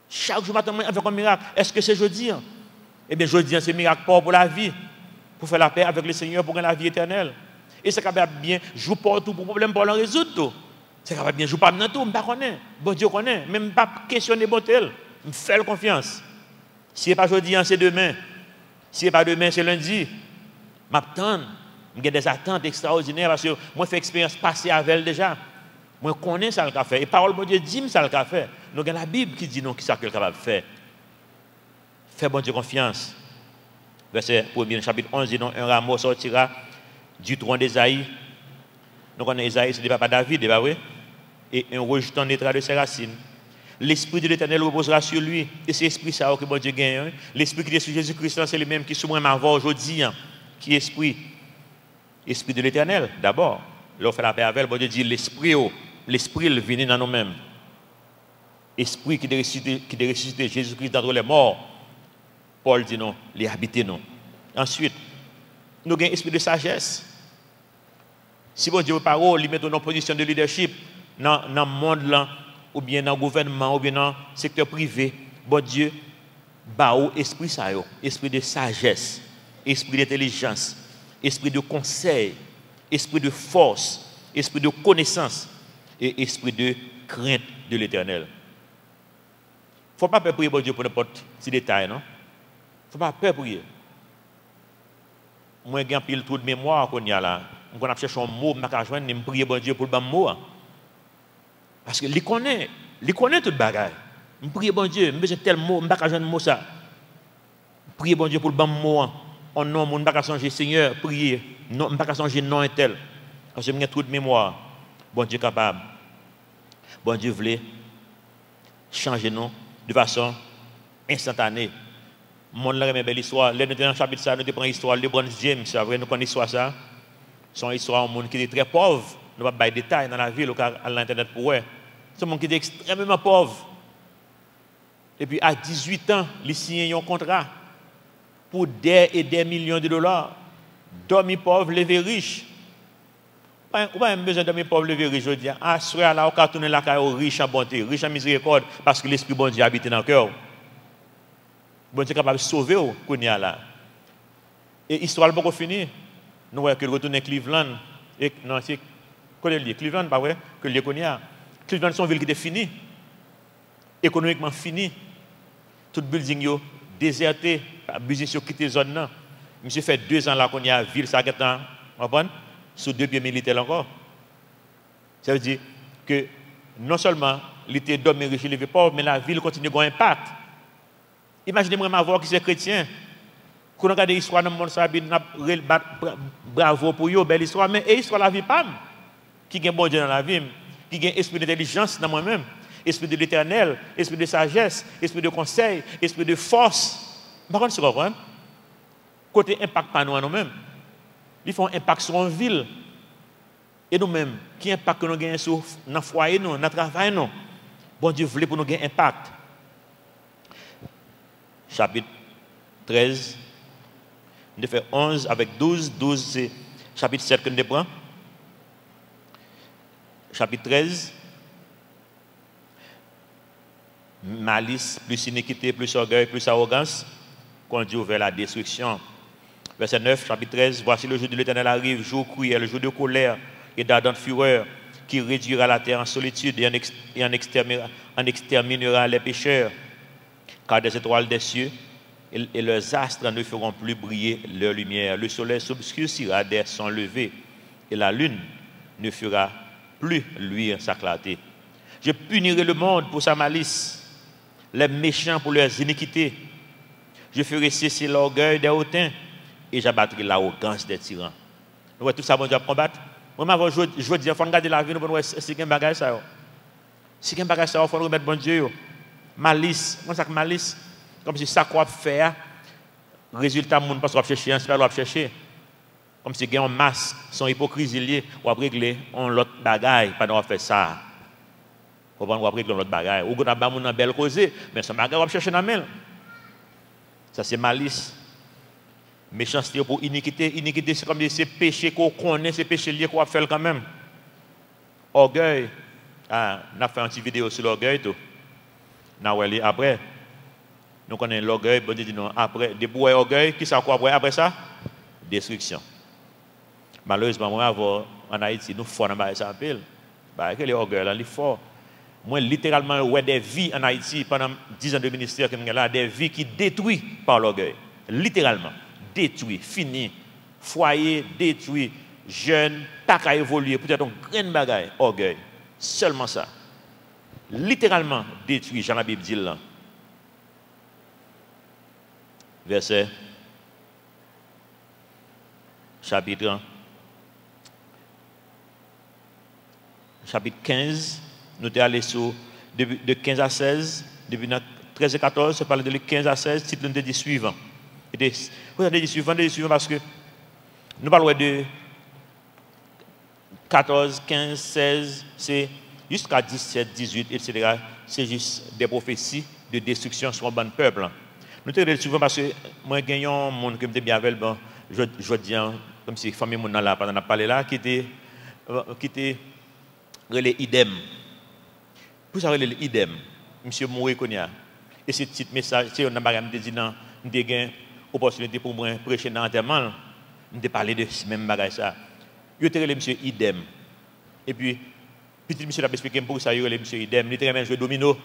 Chaque jour, j'attends avec un miracle. Est-ce que c'est jeudi? Eh bien, jeudi, c'est un miracle pour la vie. Pour faire la paix avec le Seigneur, pour gagner la vie éternelle. Et c'est capable bien jouer pour tout, pour problème, pour le résoudre tout. C'est capable bien jouer pas dans tout, je ne connais pas. Bon Dieu connaît. Même pas questionner bon tel. Je fais confiance. Si ce n'est pas jeudi, c'est demain. Si ce n'est pas demain, c'est lundi. Je m'attends. J'ai des attentes extraordinaires parce que moi, j'ai fait expérience passée avec elle déjà. Moi, je connais ça le café. Et parole de Dieu dit ça le café. Nous avons la Bible qui dit non, qui ça qu'elle est capable de faire. Fais bon Dieu confiance. Verset 1er, chapitre 11, dit non, un rameau sortira du tronc d'Ésaïe. Nous connaissons Ésaïe, c'est le papa David, oui. Et un rejeton naîtra de ses racines. L'Esprit de l'Éternel reposera sur lui. Et c'est l'Esprit ça que bon Dieu gagne. L'Esprit qui est sur Jésus-Christ, c'est le même qui est sur moi aujourd'hui. Qui est esprit? Esprit de l'éternel, d'abord. Là, on fait la paix avec elle, bon Dieu dit l'esprit, l'esprit, il vient dans nous-mêmes. Esprit qui a ressuscité Jésus-Christ d'entre les morts. Paul dit non, il habite nous. Ensuite, nous avons un esprit de sagesse. Si bon Dieu parole, il met dans une position de leadership dans le monde là, ou bien dans le gouvernement, ou bien dans le secteur privé, bon Dieu, esprit ça, esprit de sagesse, esprit d'intelligence, esprit de conseil, esprit de force, esprit de connaissance et esprit de crainte de l'éternel. Il ne faut pas peur prier bon Dieu pour n'importe petit détail, non? Il ne faut pas peur prier. Moi, j'ai un pile tout de mémoire qu'on y a là. On a cherché un mot, je vais prier bon Dieu pour le bon mot. Parce que il connaît tout le bagage. Je prie bon Dieu, je besoin tel mot, je ne vais pas changer mot ça. Prier bon Dieu pour le bon mot. En nom, je ne vais pas changer Seigneur, prier. Je ne vais pas changer nom et tel. Parce que j'ai tout de mémoire. Bon Dieu capable. Bon Dieu voulait changer nous de façon instantanée. Mon là une belle histoire. Là, nous dans le chapitre ça, nous prenons l'histoire de LeBron James. Après, nous connaissons l'histoire ça. C'est une histoire d'un monde qui est très pauvre. Nous ne pouvons pas de détails dans la ville ou à l'internet pour eux. C'est un monde qui est extrêmement pauvre. Et puis à 18 ans, il signe un contrat pour des et des millions de dollars. Dormir pauvre, lever riche. On n'a pas besoin de dormir pauvre, lever riche. Je dis, ah, soit là, on va tourner la caille riche en bonté, riche en miséricorde, parce que l'Esprit bon Dieu habite dans le cœur. Bon Dieu est capable de sauver qu'on y a là. Et l'histoire n'est pas finie. Nous voyons que retourne à Cleveland. Et, non, c'est Cleveland, pas vrai, que le Cleveland, c'est une ville qui était finie. Économiquement finie. Tout le building est déserté. La business a quitté la zone là. Monsieur fait 2 ans là qu'on y a ville, ça a sous 2 pieds militaires encore. Ça veut dire que non seulement l'été dormi riche et levé pauvre, mais la ville continue à avoir un impact. Imaginez-moi avoir qui c'est chrétien. Quand on regarde l'histoire dans le monde, ça bravo pour eux, belle histoire, mais l'histoire de la vie, pas. Qui a bon Dieu dans la vie, qui a esprit d'intelligence dans moi-même, esprit de l'éternel, esprit de sagesse, esprit de conseil, esprit de force. Par contre, c'est quoi? Côté impact pas nous-mêmes. Ils font un impact sur une ville. Et nous-mêmes, qui impact que nous gagnons sur notre foyer, dans notre travail, nous. Bon Dieu voulait pour nous gagner impact. Chapitre 13. Nous fait 11 avec 12. 12, c'est chapitre 7 que nous prenons. Chapitre 13. Malice, plus iniquité, plus orgueil, plus arrogance, conduit vers la destruction. Verset 9, chapitre 13. Voici le jour de l'Éternel arrive, jour cruel, le jour de colère et d'ardente fureur, qui réduira la terre en solitude et en exterminera les pécheurs. Car des étoiles des cieux et leurs astres ne feront plus briller leur lumière. Le soleil s'obscurcira dès son lever et la lune ne fera plus luire sa clarté. Je punirai le monde pour sa malice, les méchants pour leurs iniquités. Je ferai cesser l'orgueil des hautains et j'abattrai l'arrogance des tyrans. Nous voyons tout ça, bon Dieu, combattre. Moi, je veux dire, il faut regarder la vie, nous voir si il y a un bagage ça. Si il y a un bagage ça, il faut remettre bon Dieu. Malice, comment ça que malice? Comme si ça qu'on faire, résultat, mon pas chercher, un super chercher. Comme si il y a un masque, son hypocrisie liée, ou après régler on l'autre bagaille, pas de faire ça. Ou après régler l'autre bagaille. Ou qu'on a pas mon belle causée, mais son bagaille on va chercher dans mail. Ça c'est malice. Méchanceté pour iniquité. Iniquité, c'est comme ces péchés qu'on connaît, ces péchés liés qu'on va faire quand même. Orgueil. Ah, on a fait une petite vidéo sur l'orgueil. Après, nous connaissons l'orgueil. Bon Dieu dit non. Après, des bouets orgueil, qui ça quoi après ça? Destruction. Malheureusement, moi, en Haïti, nous forts dans ça un peu. Que les orgueils là, les forts. Moi, littéralement, ouais des vies en Haïti pendant 10 ans de ministère que nous avons là, des vies qui détruites par l'orgueil. Littéralement. Détruit, fini, foyer détruit, jeune, pas qu'à évoluer, peut-être un grand bagaille, orgueil. Seulement ça. Littéralement détruit, Jean la Bible dit là. Verset, chapitre 15, nous sommes allés sur de 15 à 16, depuis 13 et 14, je parle de 15 à 16, titre de dit suivant. Vous avez dit suivant parce que Nous parlons de 14, 15, 16, c'est jusqu'à 17, 18, etc. C'est juste des prophéties de destruction sur un bon peuple. Nous te souvent parce que moi, j'ai un monde qui me bien avec, bon, je dis, comme si famille mon là, pendant parlé là, qui était relais idem. Pour ça, relais idem. Monsieur Moué Konya. Et ce petit message, c'est on a dit non, nous avons une opportunité pour moi prêcher dans l'enterrement. Nous avons parlé de ce même bagage ça. Je te relais monsieur idem. Et puis, petit monsieur l'a expliqué pour ça, il relais monsieur idem. Il était un jeu domino.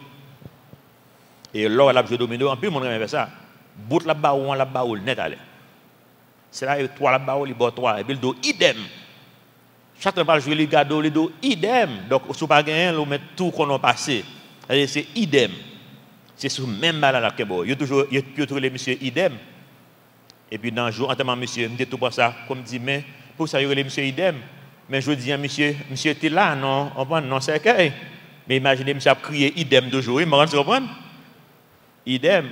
Et là, il a joué domino, en plus, mon fait ça. Bout la baoule, la baoule, net allez. C'est là, trois la baoule, il boit trois. Et puis le dos, idem. Chacun va jouer les gâteaux, le dos, idem. Donc, si vous n'avez pas gagné, vous mettez tout qu'on a passé. C'est idem. C'est sur le même balle là que bon. Il y a toujours les monsieur idem. Et puis, dans le jour, en monsieur, je dis tout pour ça, comme dit, mais pour ça, il y a les monsieur idem. Mais je dis, monsieur était là, non, non, c'est OK. Mais imaginez, monsieur a crié idem de jour, il m'a rendu comprendre. Idem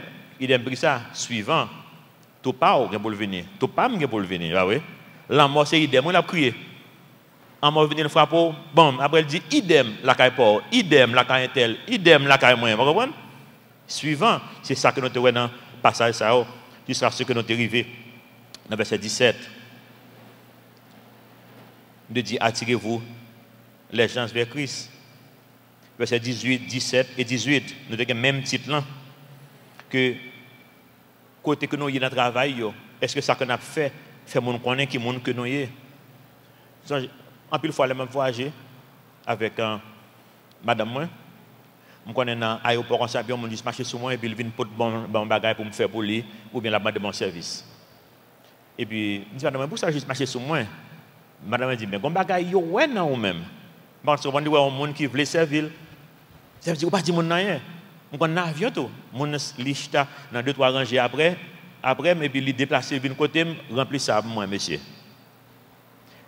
pris ça, suivant. Tout pas pour le venir. Tout pas pour le venir. Ah oui. La mort c'est idem, on l'a crié. En mort venir frapper, bon, après il dit idem la caille pour, idem la caille tel, idem la caille moins. Vous comprenez? Suivant, c'est ça que nous avons dans le passage ça, jusqu'à ce que nous sommes arrivés dans verset 17. De dire attirez-vous les gens vers Christ. Verset 18, 17 et 18, nous avons le même titre là. Que côté que nous y dans le travail, est-ce que ça qu'on a fait mon connaître qui monde que nous y. En pile fois les mêmes voyager avec madame moi. Je connais dans l'aéroport, on s'est bien, on dit marcher sur moi et puis il vient pour bon bagage pour me faire pour lui ou bien la bande de mon service. Et puis je dis madame pour ça juste marcher sur moi. Madame dit mais bon bagage yo ouais non ou même. Parce qu'on dit ouais un monde qui veut servir. Ça veut dire pas dire mon rien. On a un avion tout, mon lista dans 2-3 rangées après mais puis il déplacer vinn côté remplir ça moi monsieur.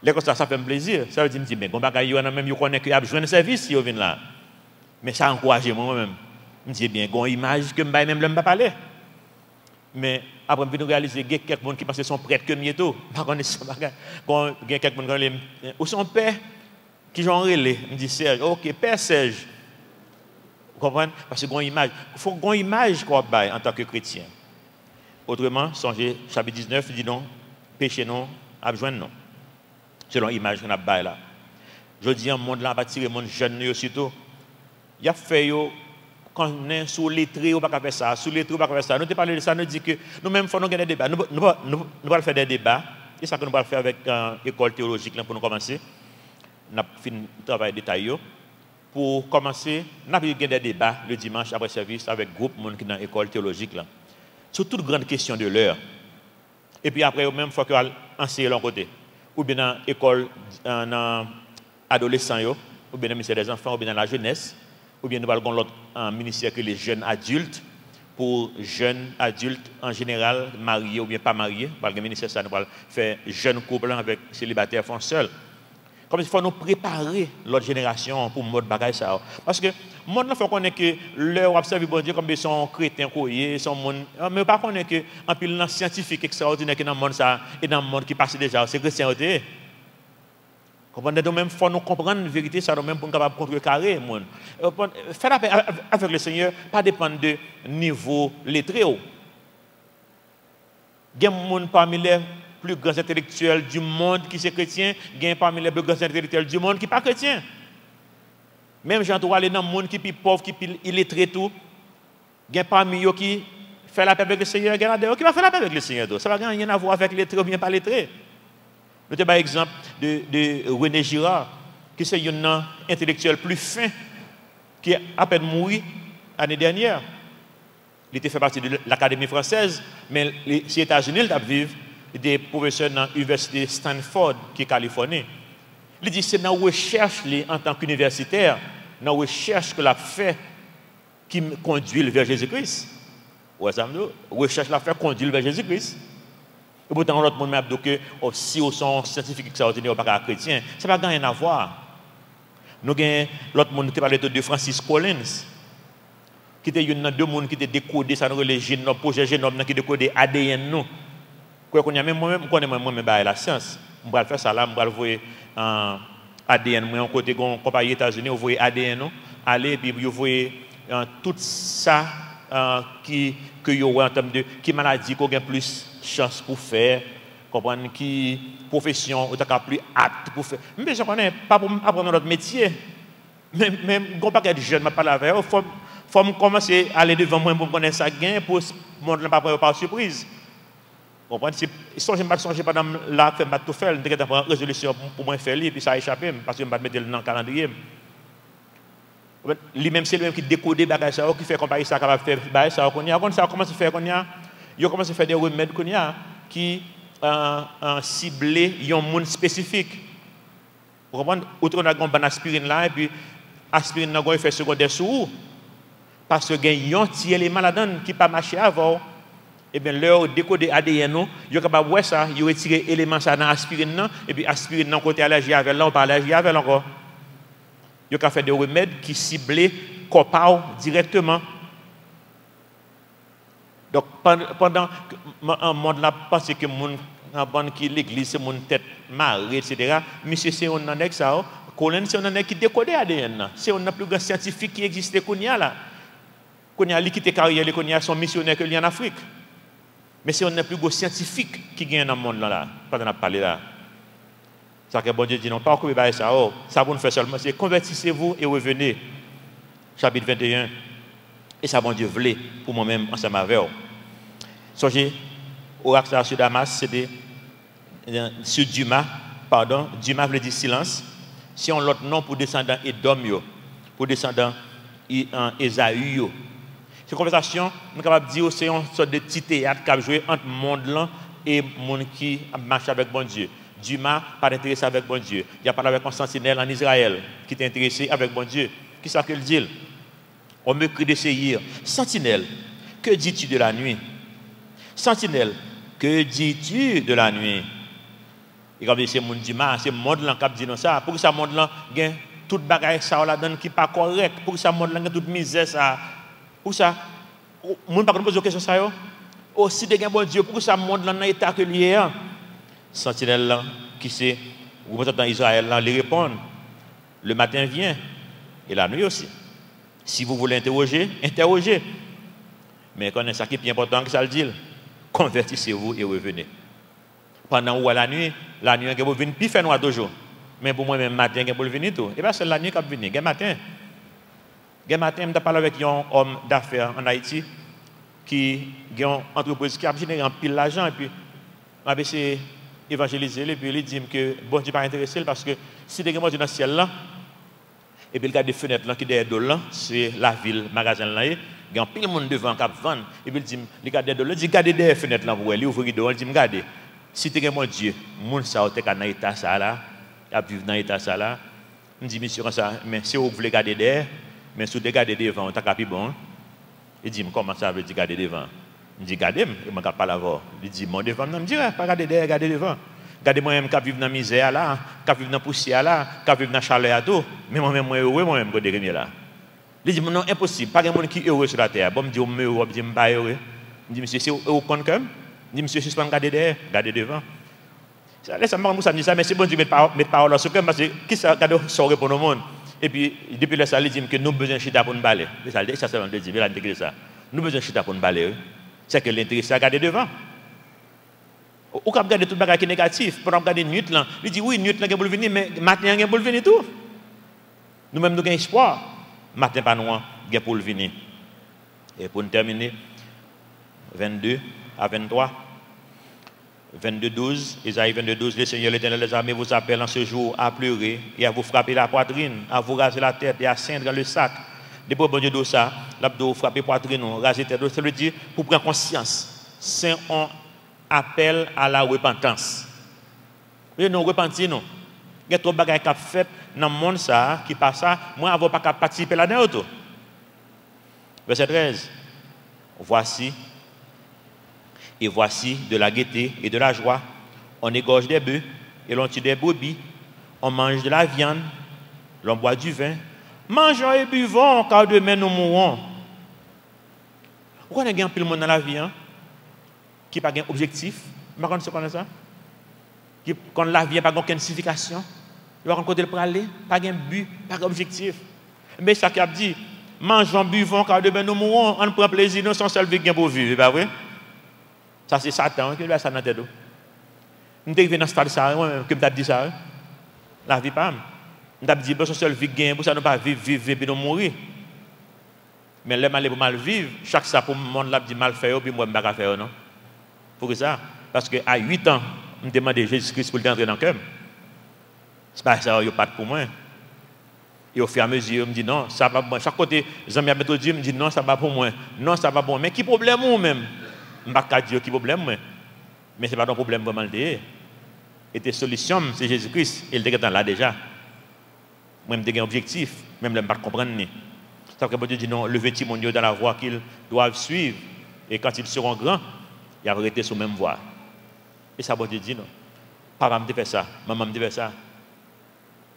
Les comme ça fait me plaisir, ça veut dire me dire mais bon bagay yo même yo connaît que a besoin de service si yo vinn là. Mais ça encourage moi même. Me dit bien gon image que m'bay même pas parler. Mais après me réaliser qu'il y a quelques monde qui pense sont prêtres que mieux tout, pas connaître ça bagay. Gon quelques monde ou son père qui j'en relé, me dit Serge, OK, père Serge. Comprenez? Parce que il faut une image qu'on a en tant que chrétien. Autrement, songez, chapitre 19, dit non, péché non, abjoindre non. Selon l'image qu'on a là. Je dis, un monde là, va tirer le monde jeune aussitôt. Il y a fait, quand on est sous lettré, on ne peut pas faire ça, sous lettré, on ne peut pas faire ça. Nous te parlé de ça, nous dit que nous-mêmes, il faut nous gagner des débats. Nous allons faire des débats. C'est ça que nous allons faire avec l'école théologique là, pour nous commencer. Nous avons fini le travail détaillé. Pour commencer, nous avons eu des débats le dimanche après service avec le groupe qui est dans l'école théologique. Là, sur toutes grandes questions de l'heure. Et puis après, même fois qu'on enseigner de l'autre côté. Ou bien dans l'école adolescent, ou bien dans le ministère des enfants, ou bien dans la jeunesse. Ou bien nous avons l'autre ministère que les jeunes adultes. Pour jeunes adultes en général, mariés ou bien pas mariés. Parce que le ministère, ça nous va faire jeunes couples avec célibataires font seuls. Comme il faut nous préparer l'autre génération pour le mode bagage ça. Parce que le monde il faut connaître que leur observer bon Dieu comme ils sont chrétiens courriers, sont monde mais pas connaître que en pile scientifique extraordinaire qui dans le monde ça et dans le monde qui passe déjà c'est chrétienté. Comprenez donc même faut nous comprendre la vérité ça nous même pour capable contrecarrer monde. Faire avec le Seigneur pas dépendre de niveau lettré. Il y a des gens parmi les plus grands intellectuels du monde qui sont chrétiens, il y a parmi les plus grands intellectuels du monde qui ne sont pas chrétiens. Même gens qui aller dans le monde qui est pauvre, qui est illettré tout, il y a parmi eux qui fait la paix avec le Seigneur, il y a qui va faire la paix avec le Seigneur. Ça va rien à voir avec lettré ou bien pas lettré. Nous avons par exemple de René Girard, qui est un intellectuel plus fin, qui a à peine mouru l'année dernière. Il était fait partie de l'Académie française, mais les États-Unis, ils vivent des professeurs dans l'université Stanford, qui est Californie. Il dit que c'est dans la recherche en tant qu'universitaire, dans la recherche que l'a fait qui me conduit vers Jésus-Christ. Ouais, ça me dit, recherche l'a fait conduire vers Jésus-Christ. Et pourtant, l'autre monde m'a dit que si on sont scientifiques extraordinaires, pas chrétiens, ça n'a pas rien à voir. Nous avons l'autre monde qui parlait de Francis Collins, qui était une deux monde qui était décodé, ça nous le génome, projet génome qui décodé ADN nous. Même moi-même, je connais moi-même la science. Je vais faire ça là, je vais voir ADN. Moi, côté compagnie États-Unis, vous voyez ADN, aller, puis vous voyez tout ça que vous avez en termes de qui maladie qu'on a plus chance pour faire, comprendre qui profession ou plus apte pour faire. Mais je connais pas pour apprendre notre métier. Même quand pas de jeunes m'a parlé avec eux, faut commencer à aller devant moi pour connaître ça gain pour monde pas par surprise. Comprendre si je pas songer pendant là faire tout faire, je vais prendre résolution pour moi faire puis ça a échappé parce que je vais mettre dans le calendrier. Lui-même, c'est lui-même qui décode des bagages, qui fait comparer ça, capable de faire ça. Quand ça commence à faire, il commence à faire des remèdes qui ciblent un monde spécifique. Vous comprenez? Outre, on a une aspirine là, et puis aspirine a un effet secondaire sur vous. Parce que il y a un petit élément là-dedans qui n'a pas marché avant. Et bien, leur décoder ADN, ils sont capables de voir ça, ils retirent l'élément ça dans l'aspirine, et puis l'aspirine, dans le côté allergie avec là, on parle allergie avec encore. Ils ont fait des remèdes qui ciblent corps directement. Donc, pendant que le monde a pensé que l'église, c'est mon tête marée, etc., monsieur, c'est un annexe, ça, Colin, c'est un annexe qui décode l'ADN. C'est un plus grand scientifique qui existe là. Qu'on a quitté carrière, qu'on a son missionnaire que en Afrique. Mais c'est un plus gros scientifique qui gagne dans le monde là, pendant qu'on a parlé là. Ça que bon Dieu dit non, pas encore ça. Ça vous faire seulement, c'est convertissez-vous et revenez. Chapitre 21. Et ça bon Dieu voulait pour moi-même ensemble avec vous. Songez, au Axe sur Damas, c'était sur Dumas, pardon, Dumas veut dire silence. Si on l'autre nom pour descendant Edom, pour descendant Esaü. Cette conversation, nous sommes capables de dire que c'est une sorte de petit théâtre qui a joué entre le monde et le monde qui marche avec bon Dieu. Dumas pas intéressé avec bon Dieu. Il a parlé avec un sentinelle en Israël qui est intéressé avec bon Dieu. Qui ça qu'il dit? On me crie de Séhir. Sentinelle, que dis-tu de la nuit? Sentinelle, que dis-tu de la nuit? Et comme c'est mon Dumas, c'est le monde là qui dit ça. Pour que ça monde là gagne toute bagaille ça là donne qui pas correct. Pour que ça monde là gagne toute misère ça. Pour ça, monde pas poser question ça yo. Aussi de gagne bon Dieu pour que ça monde là dans état que lié. Sentinelle là, qui c'est, vous êtes dans Israël là, les répondent. Le matin vient, et la nuit aussi. Si vous voulez interroger, interrogez. Mais quand ça qui est plus important que ça le dit, convertissez-vous et revenez. Pendant ou à la nuit, vous venez plus faire noir toujours. Mais pour moi, même matin, vous venez tout. Et bien, c'est la nuit qui vous venez. Le matin, je parlé avec un homme d'affaires en Haïti qui a une entreprise qui a généré un pile d'argent et puis on a essayé évangéliser et puis il dit que bon Dieu pas intéressé parce que si des gens dans le ciel là et puis il regarde des fenêtres là qui derrière de là c'est la ville magasin là il y a un pile monde devant qui vendre et puis il dit il regarde de là il dit regardez derrière fenêtre là pour il ouvre rideau il dit regardez si tu es mon Dieu monde ça te dans état ça là à vivre dans état ça là il dit monsieur ça mais si vous voulez regarder derrière mais si vous regardez devant on t'a capé bon il dit comment ça veut dire regarder devant. Je dis, regardez, je ne pas l'avoir. Il dit, mon devant, je dis, pas regarder derrière, regardez devant. Regardez moi-même qui vivre dans la misère là, qui vivre dans la poussière là, qui vivre dans la chaleur à tout. Mais moi-même, moi heureux, moi-même, quand je suis là. Il dit, non, impossible, pas de monde qui est heureux sur la terre. Bon, je dis, je suis heureux, je dis, je ne suis pas heureux. Je dis, monsieur, c'est au compte quand même. Je dis, monsieur, je suis pas regarder derrière, regardez devant. Ça me dit ça, mais c'est bon, je mets parole sur le parce que qui ça, regardez, ça répond au monde. Et puis, depuis là, ça, il dit que nous avons besoin de chita pour nous balayer. Ça, c'est le dit, il a dit ça. Nous avons besoin de chita pour nous balayer. C'est que l'intérêt, c'est à regarder devant. Ou quand regarder tout le bagage qui est négatif, pour regarder nuit là, il dit oui, nuit là, il va venir, mais matin, il va venir tout. Nous-mêmes, nous avons espoir. Matin, pas nous, il va venir. Et pour nous terminer, 22 à 23, 22-12, Isaïe 22-12, le Seigneur l'Éternel des armées vous appelle en ce jour à pleurer et à vous frapper la poitrine, à vous raser la tête et à ceindre le sac. Depuis bon Dieu de ça, l'abdo frapper poitrine, raser tête, ça veut dire pour prendre conscience. C'est un appel à la repentance. Vous nous repentir nous. Il y a trop de choses qui sont faites dans le monde ça qui passe ça, moi avant pas participer là-dedans. Verset 13. Voici de la gaieté et de la joie, on égorge des bœufs et l'on tue des brebis, on mange de la viande, l'on boit du vin. Mangeons et buvons, car demain nous mourrons. Pourquoi on a un peu de monde dans la vie qui n'a pas d'objectif, Je ne sais pas ça. Quand la vie n'a pas aucune signification, il n'y a pas côté pour aller, pas de but, pas d'objectif. Mais ça qui a dit, mangeons, buvons, car demain nous mourrons, on prend plaisir, nous sommes seuls vivants pour vivre, pas vrai? Ça c'est Satan qui lui a ça dans la tête. Je suis dans ce stade ça, que je dit ça. La vie pas. Je dit, nous sommes seuls vivants, pour ça nous pas vivre, puis nous mourir. Mais les mal pour mal vivre, chaque ça pour le monde là dit mal faire, puis moi je ne vais pas faire, non? Pour ça, parce qu'à 8 ans, je me demande Jésus-Christ pour entrer dans le cœur. Ce n'est pas ça, il n'y a pas pour moi. Et au fur et à mesure, je me dis non, ça va pour moi. Chaque côté, les amis me disent, me dit non, ça va pour moi. Non, ça va pour moi. Mais qui problème ou même? Je ne vais pas dire qui problème, mais ce n'est pas ton problème vraiment. Et tes solutions, c'est Jésus-Christ. Il était là déjà. Moi, je un objectif, même je ne vais pas comprendre. Ça veut dire que Dieu dit non, le 20 mondiaux dans la voie qu'ils doivent suivre. Et quand ils seront grands, ils vont rester sur la même voie. Et ça, Dieu dit non. Papa me fait ça, maman me fait ça.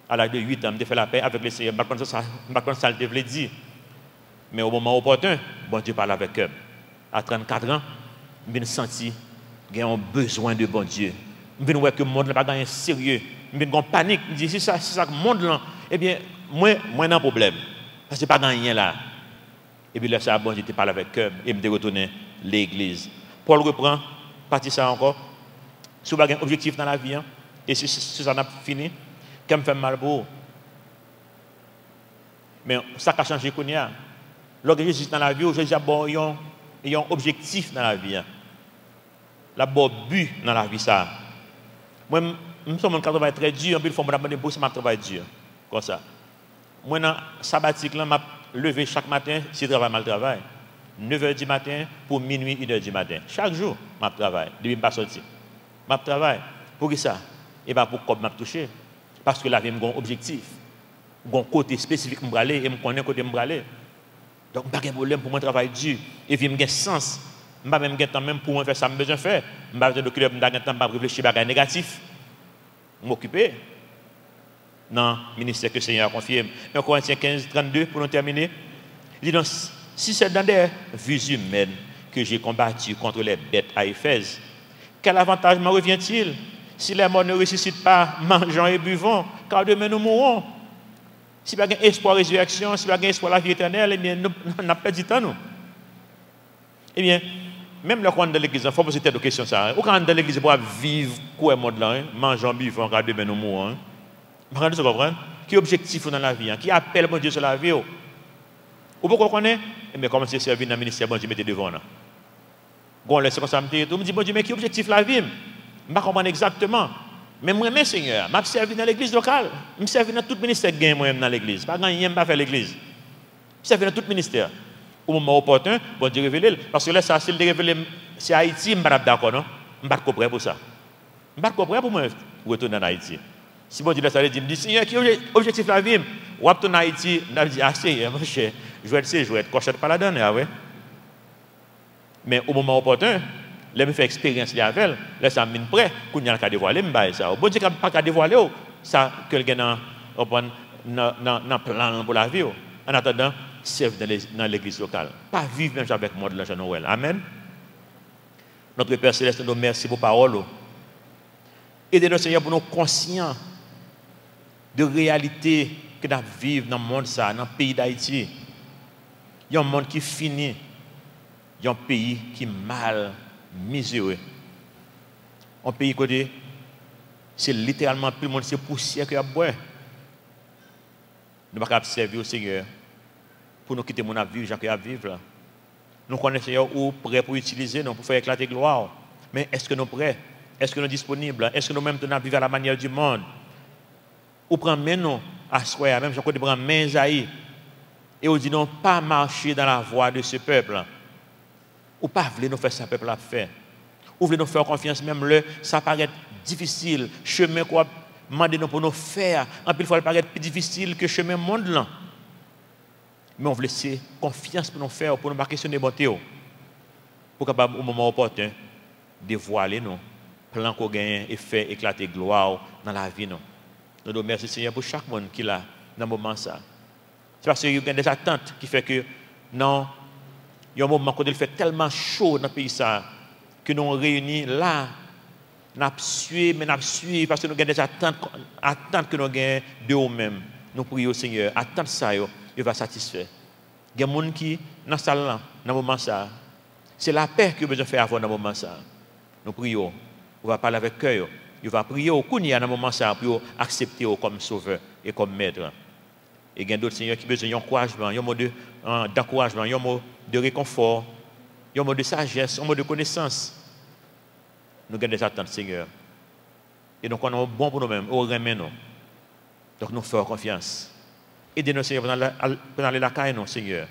À l'âge de 8 ans, je fait la paix avec le Seigneur. Je ne sais pas ça le dire. Mais au moment opportun, bon Dieu parle avec eux. À 34 ans, je me senti qu'il y a un besoin de bon Dieu. Je vois que le monde n'a pas gagné sérieux. Je me panique. Je me dis, si ça le monde là, eh bien, moi, j'ai un problème. Parce que je n'ai pas gagné là. Et puis là, ça, bon Dieu parle avec eux et me retourner à l'église. Paul reprend, partie ça encore. Si vous avez un objectif dans la vie, hein, et si ça n'a pas fini, qu'elle me fait mal pour vous. Mais ça a changé qu'on y a. Lorsque Jésus dans la vie, Jésus a un objectif dans la vie. La bon but dans la vie. Ça. Moi, je suis un travail très dur, puis il faut me demander pour ça, je travaille dur. Comme ça. Moi, dans le sabbatique, je me lève chaque matin, si je travaille mal, je travaille. 9h du matin pour minuit, 1h du matin. Chaque jour, je travaille. Depuis que je ne suis pas sorti. Je travaille. Pour ça? Et pas pour comme je touché. Parce que là, j'ai un objectif. J'ai un côté spécifique pour aller et je connais le côté pour aller. Donc, je n'ai pas de problème pour mon travail dur. Et puis, j'ai un sens. Je n'ai même pas temps même pour faire ça que j'ai besoin de faire. Je n'ai pas besoin de temps pour réfléchir à des négatifs. Je m'occuper. Non, ministère que le Seigneur a confié. 1 Corinthiens 15, 32, pour nous terminer. Il dit donc, si c'est dans des vues humaines que j'ai combattu contre les bêtes à Éphèse, quel avantage me revient-il si les morts ne ressuscitent pas, mangeons et buvons, car demain nous mourrons? Si pas un espoir de résurrection, si pas un espoir de la vie éternelle, eh bien, nous n'avons pas du temps, nous. Eh bien, même le coin de l'église, il faut poser des questions. Ou quand dans l'église, pour vivre, quoi, monde là, mangeons, buvons, car demain nous mourrons. Vous comprenez? Qui est objectif dans la vie? Qui appelle mon Dieu sur la vie? Ou pourquoi qu'on est? Eh bien, comment c'est servir dans le ministère, bon Dieu, mettez devant nous. Bon, laissez comme ça, me dit, bon Dieu, mais qui est objectif la vie? Je ne comprends pas exactement. Mais moi, Seigneur, je servi dans l'église locale. Je servi dans tout ministère dans l'église. Pas gagner, je ne pas faire l'église. Je servi dans tout ministère. Au moment opportun, bon Dieu révèle. Parce que là, ça, s'il révèle, c'est Haïti, je ne suis pas d'accord, non? Je ne suis pas prêt pour ça. Je ne suis pas prêt pour moi retourner en Haïti. Si bon Dieu laisse aller, il me dit, Seigneur, qui est objectif la vie? Ou retourner en Haïti, je dis, ah, Seigneur, mon cher, je vais être cochette par la donne, ouais. Mais au moment opportun, je fais expérience avec elle, là, ça me prêt, qu'on y a qu'à dévoiler, ça. Bon Dieu n'a pas qu'à dévoiler, ça, quelqu'un dans plan pour la vie. En attendant, servir dans l'église locale. Pas vivre même avec moi de la Noël. Amen. Notre Père Céleste, nous remercie pour parole. Aidez-nous, Seigneur, pour nous conscients de réalité que nous vivons dans le monde, dans le pays d'Haïti. Il y a un monde qui finit. Il y a un pays qui est mal, miséreux. Un pays côté, c'est littéralement tout le monde, c'est poussière que y a boire. Nous ne pouvons pas servir au Seigneur pour nous quitter mon vie, gens qui vivent là. Nous connaissons Seigneur ou prêts pour utiliser, nous pour faire éclater gloire. Mais est-ce que nous sommes prêts? Est-ce que nous sommes disponibles? Est-ce que nous même nous vivons à la manière du monde? Ou prenons nous à soi, même si on prend main Zaï, et on dit non, pas marcher dans la voie de ce peuple. Ou pas voulez nous faire ça, peuple a fait. Ou voulez nous faire confiance, même le, ça paraît difficile. Chemin quoi, demandez nous pour nous faire. En plus, il faut paraître plus difficile que chemin monde là. Mais on veut laisser confiance pour nous faire, pour nous pas questionner bonté. Pour capable au moment opportun dévoiler nous plan qu'on gagne et faire éclater gloire dans la vie nous. Nous nous remercions Seigneur pour chaque monde qui est là dans ce moment ça. C'est parce qu'il y a des attentes qui fait que non, il y a un moment où il fait tellement chaud dans le pays ça que nous réunis là Nous suivons, mais nous suivons parce que nous avons des attentes que nous avons de nous-mêmes. Nous prions, Seigneur, attendre ça, il va satisfaire. Il y a des gens qui, dans ce salle-là, dans ce moment ça, c'est la paix que nous besoin faire avant dans ce moment ça. Nous prions, on va parler avec cœur, il va prier au Kounia dans ce moment ça pour accepter comme sauveur et comme maître. Et il y a d'autres seigneurs qui ont besoin d'encouragement, un mot d'encouragement, un mot de réconfort, un mot de sagesse, un mot de connaissance. Nous avons des attentes, Seigneur. Et donc, on est bon pour nous-mêmes, on remet nous. Donc, nous faisons confiance. Aidez-nous, Seigneur, pour aller la caille, Seigneur.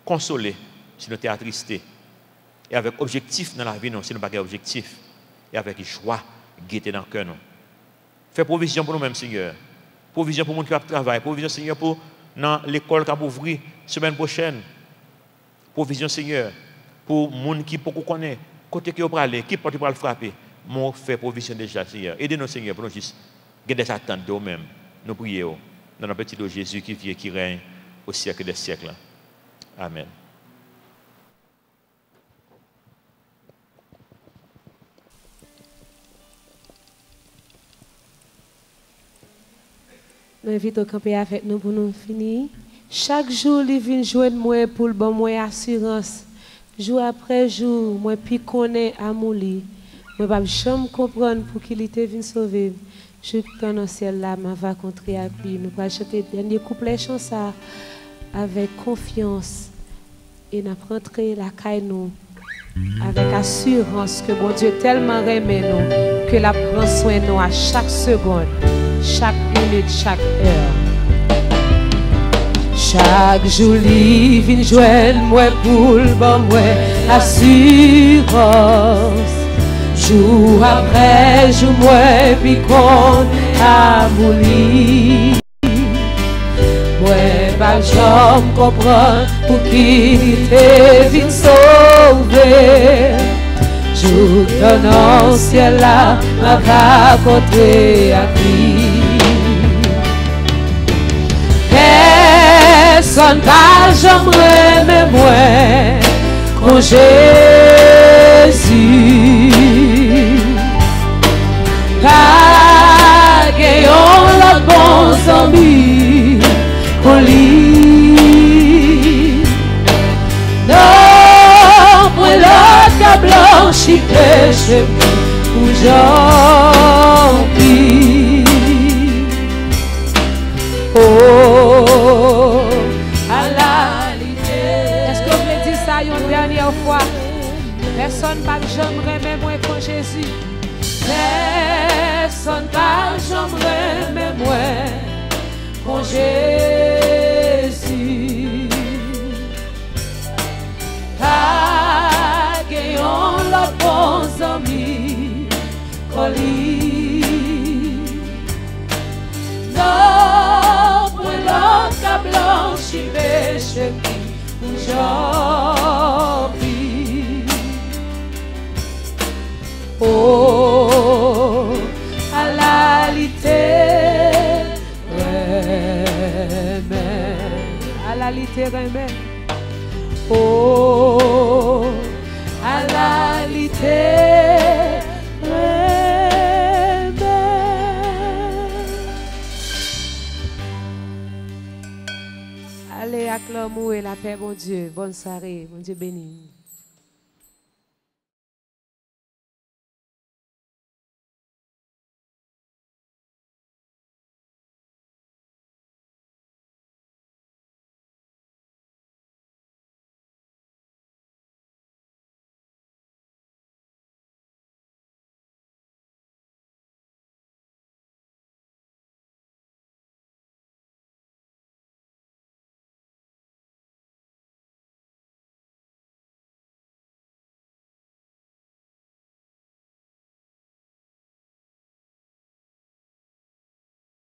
Consoler si nous sommes attristés. Et avec objectif dans la vie, si nous n'avons pas objectif. Et avec joie, gaieté dans le cœur. Fais provision pour nous-mêmes, Seigneur. Provision pour les gens qui travaillent. Provision, Seigneur, pour l'école qui va ouvrir la semaine prochaine. Provision, Seigneur, pour les gens qui ne connaissent pas. Côté qui va aller, qui peut le frapper. Moi, fais provision déjà, Seigneur. Aidez-nous, Seigneur, pour nous juste garder des attentes de nous-mêmes. Nous prions dans le petit nom de Jésus qui vit et qui règne au siècle des siècles. Amen. Nous invitons à camper avec nous pour nous finir. Chaque jour, il vient jouer moi pour le bon moi assurance. Jour après jour, moi puis connais amour li. Moi pas jamais comprendre pour qu'il était venu sauver. Je dans le ciel là, m'a va contrer avec lui. Nous va chanter dernier couplet chanson avec confiance et n'a rentrer la caille nous avec assurance que mon Dieu tellement aimé nous que la prend soin nous à chaque seconde, chaque minute, chaque heure. Chaque jour, il vient joindre moi pour le bon moi assurance. Jour après jour, moi puis qu'on a mouli. Moi, pas jamais comprendre pour qui t'es venu sauver. Jour dans le ciel là, m'a raconté à qui. Personne n'a jamais mais moi quand Jésus pas gagnant la bonne amie qu'on lit non pour l'autre blanchi péché ou j'en prie. Oh, à la liberté. Est-ce que vous voulez dire ça une dernière fois? Personne ne va jamais aimer moi quand Jésus. Personne ne va jamais aimer moi quand Jésus. Pas gagnant la bonne amie qu'on lit. Non, pour l'autre blanchi péché ou j'en prie. Oh, à la littéraire, à la littéraire. Oh, à la littéraire. Allez, acclamons et la paix, mon Dieu. Bonne soirée, mon Dieu béni.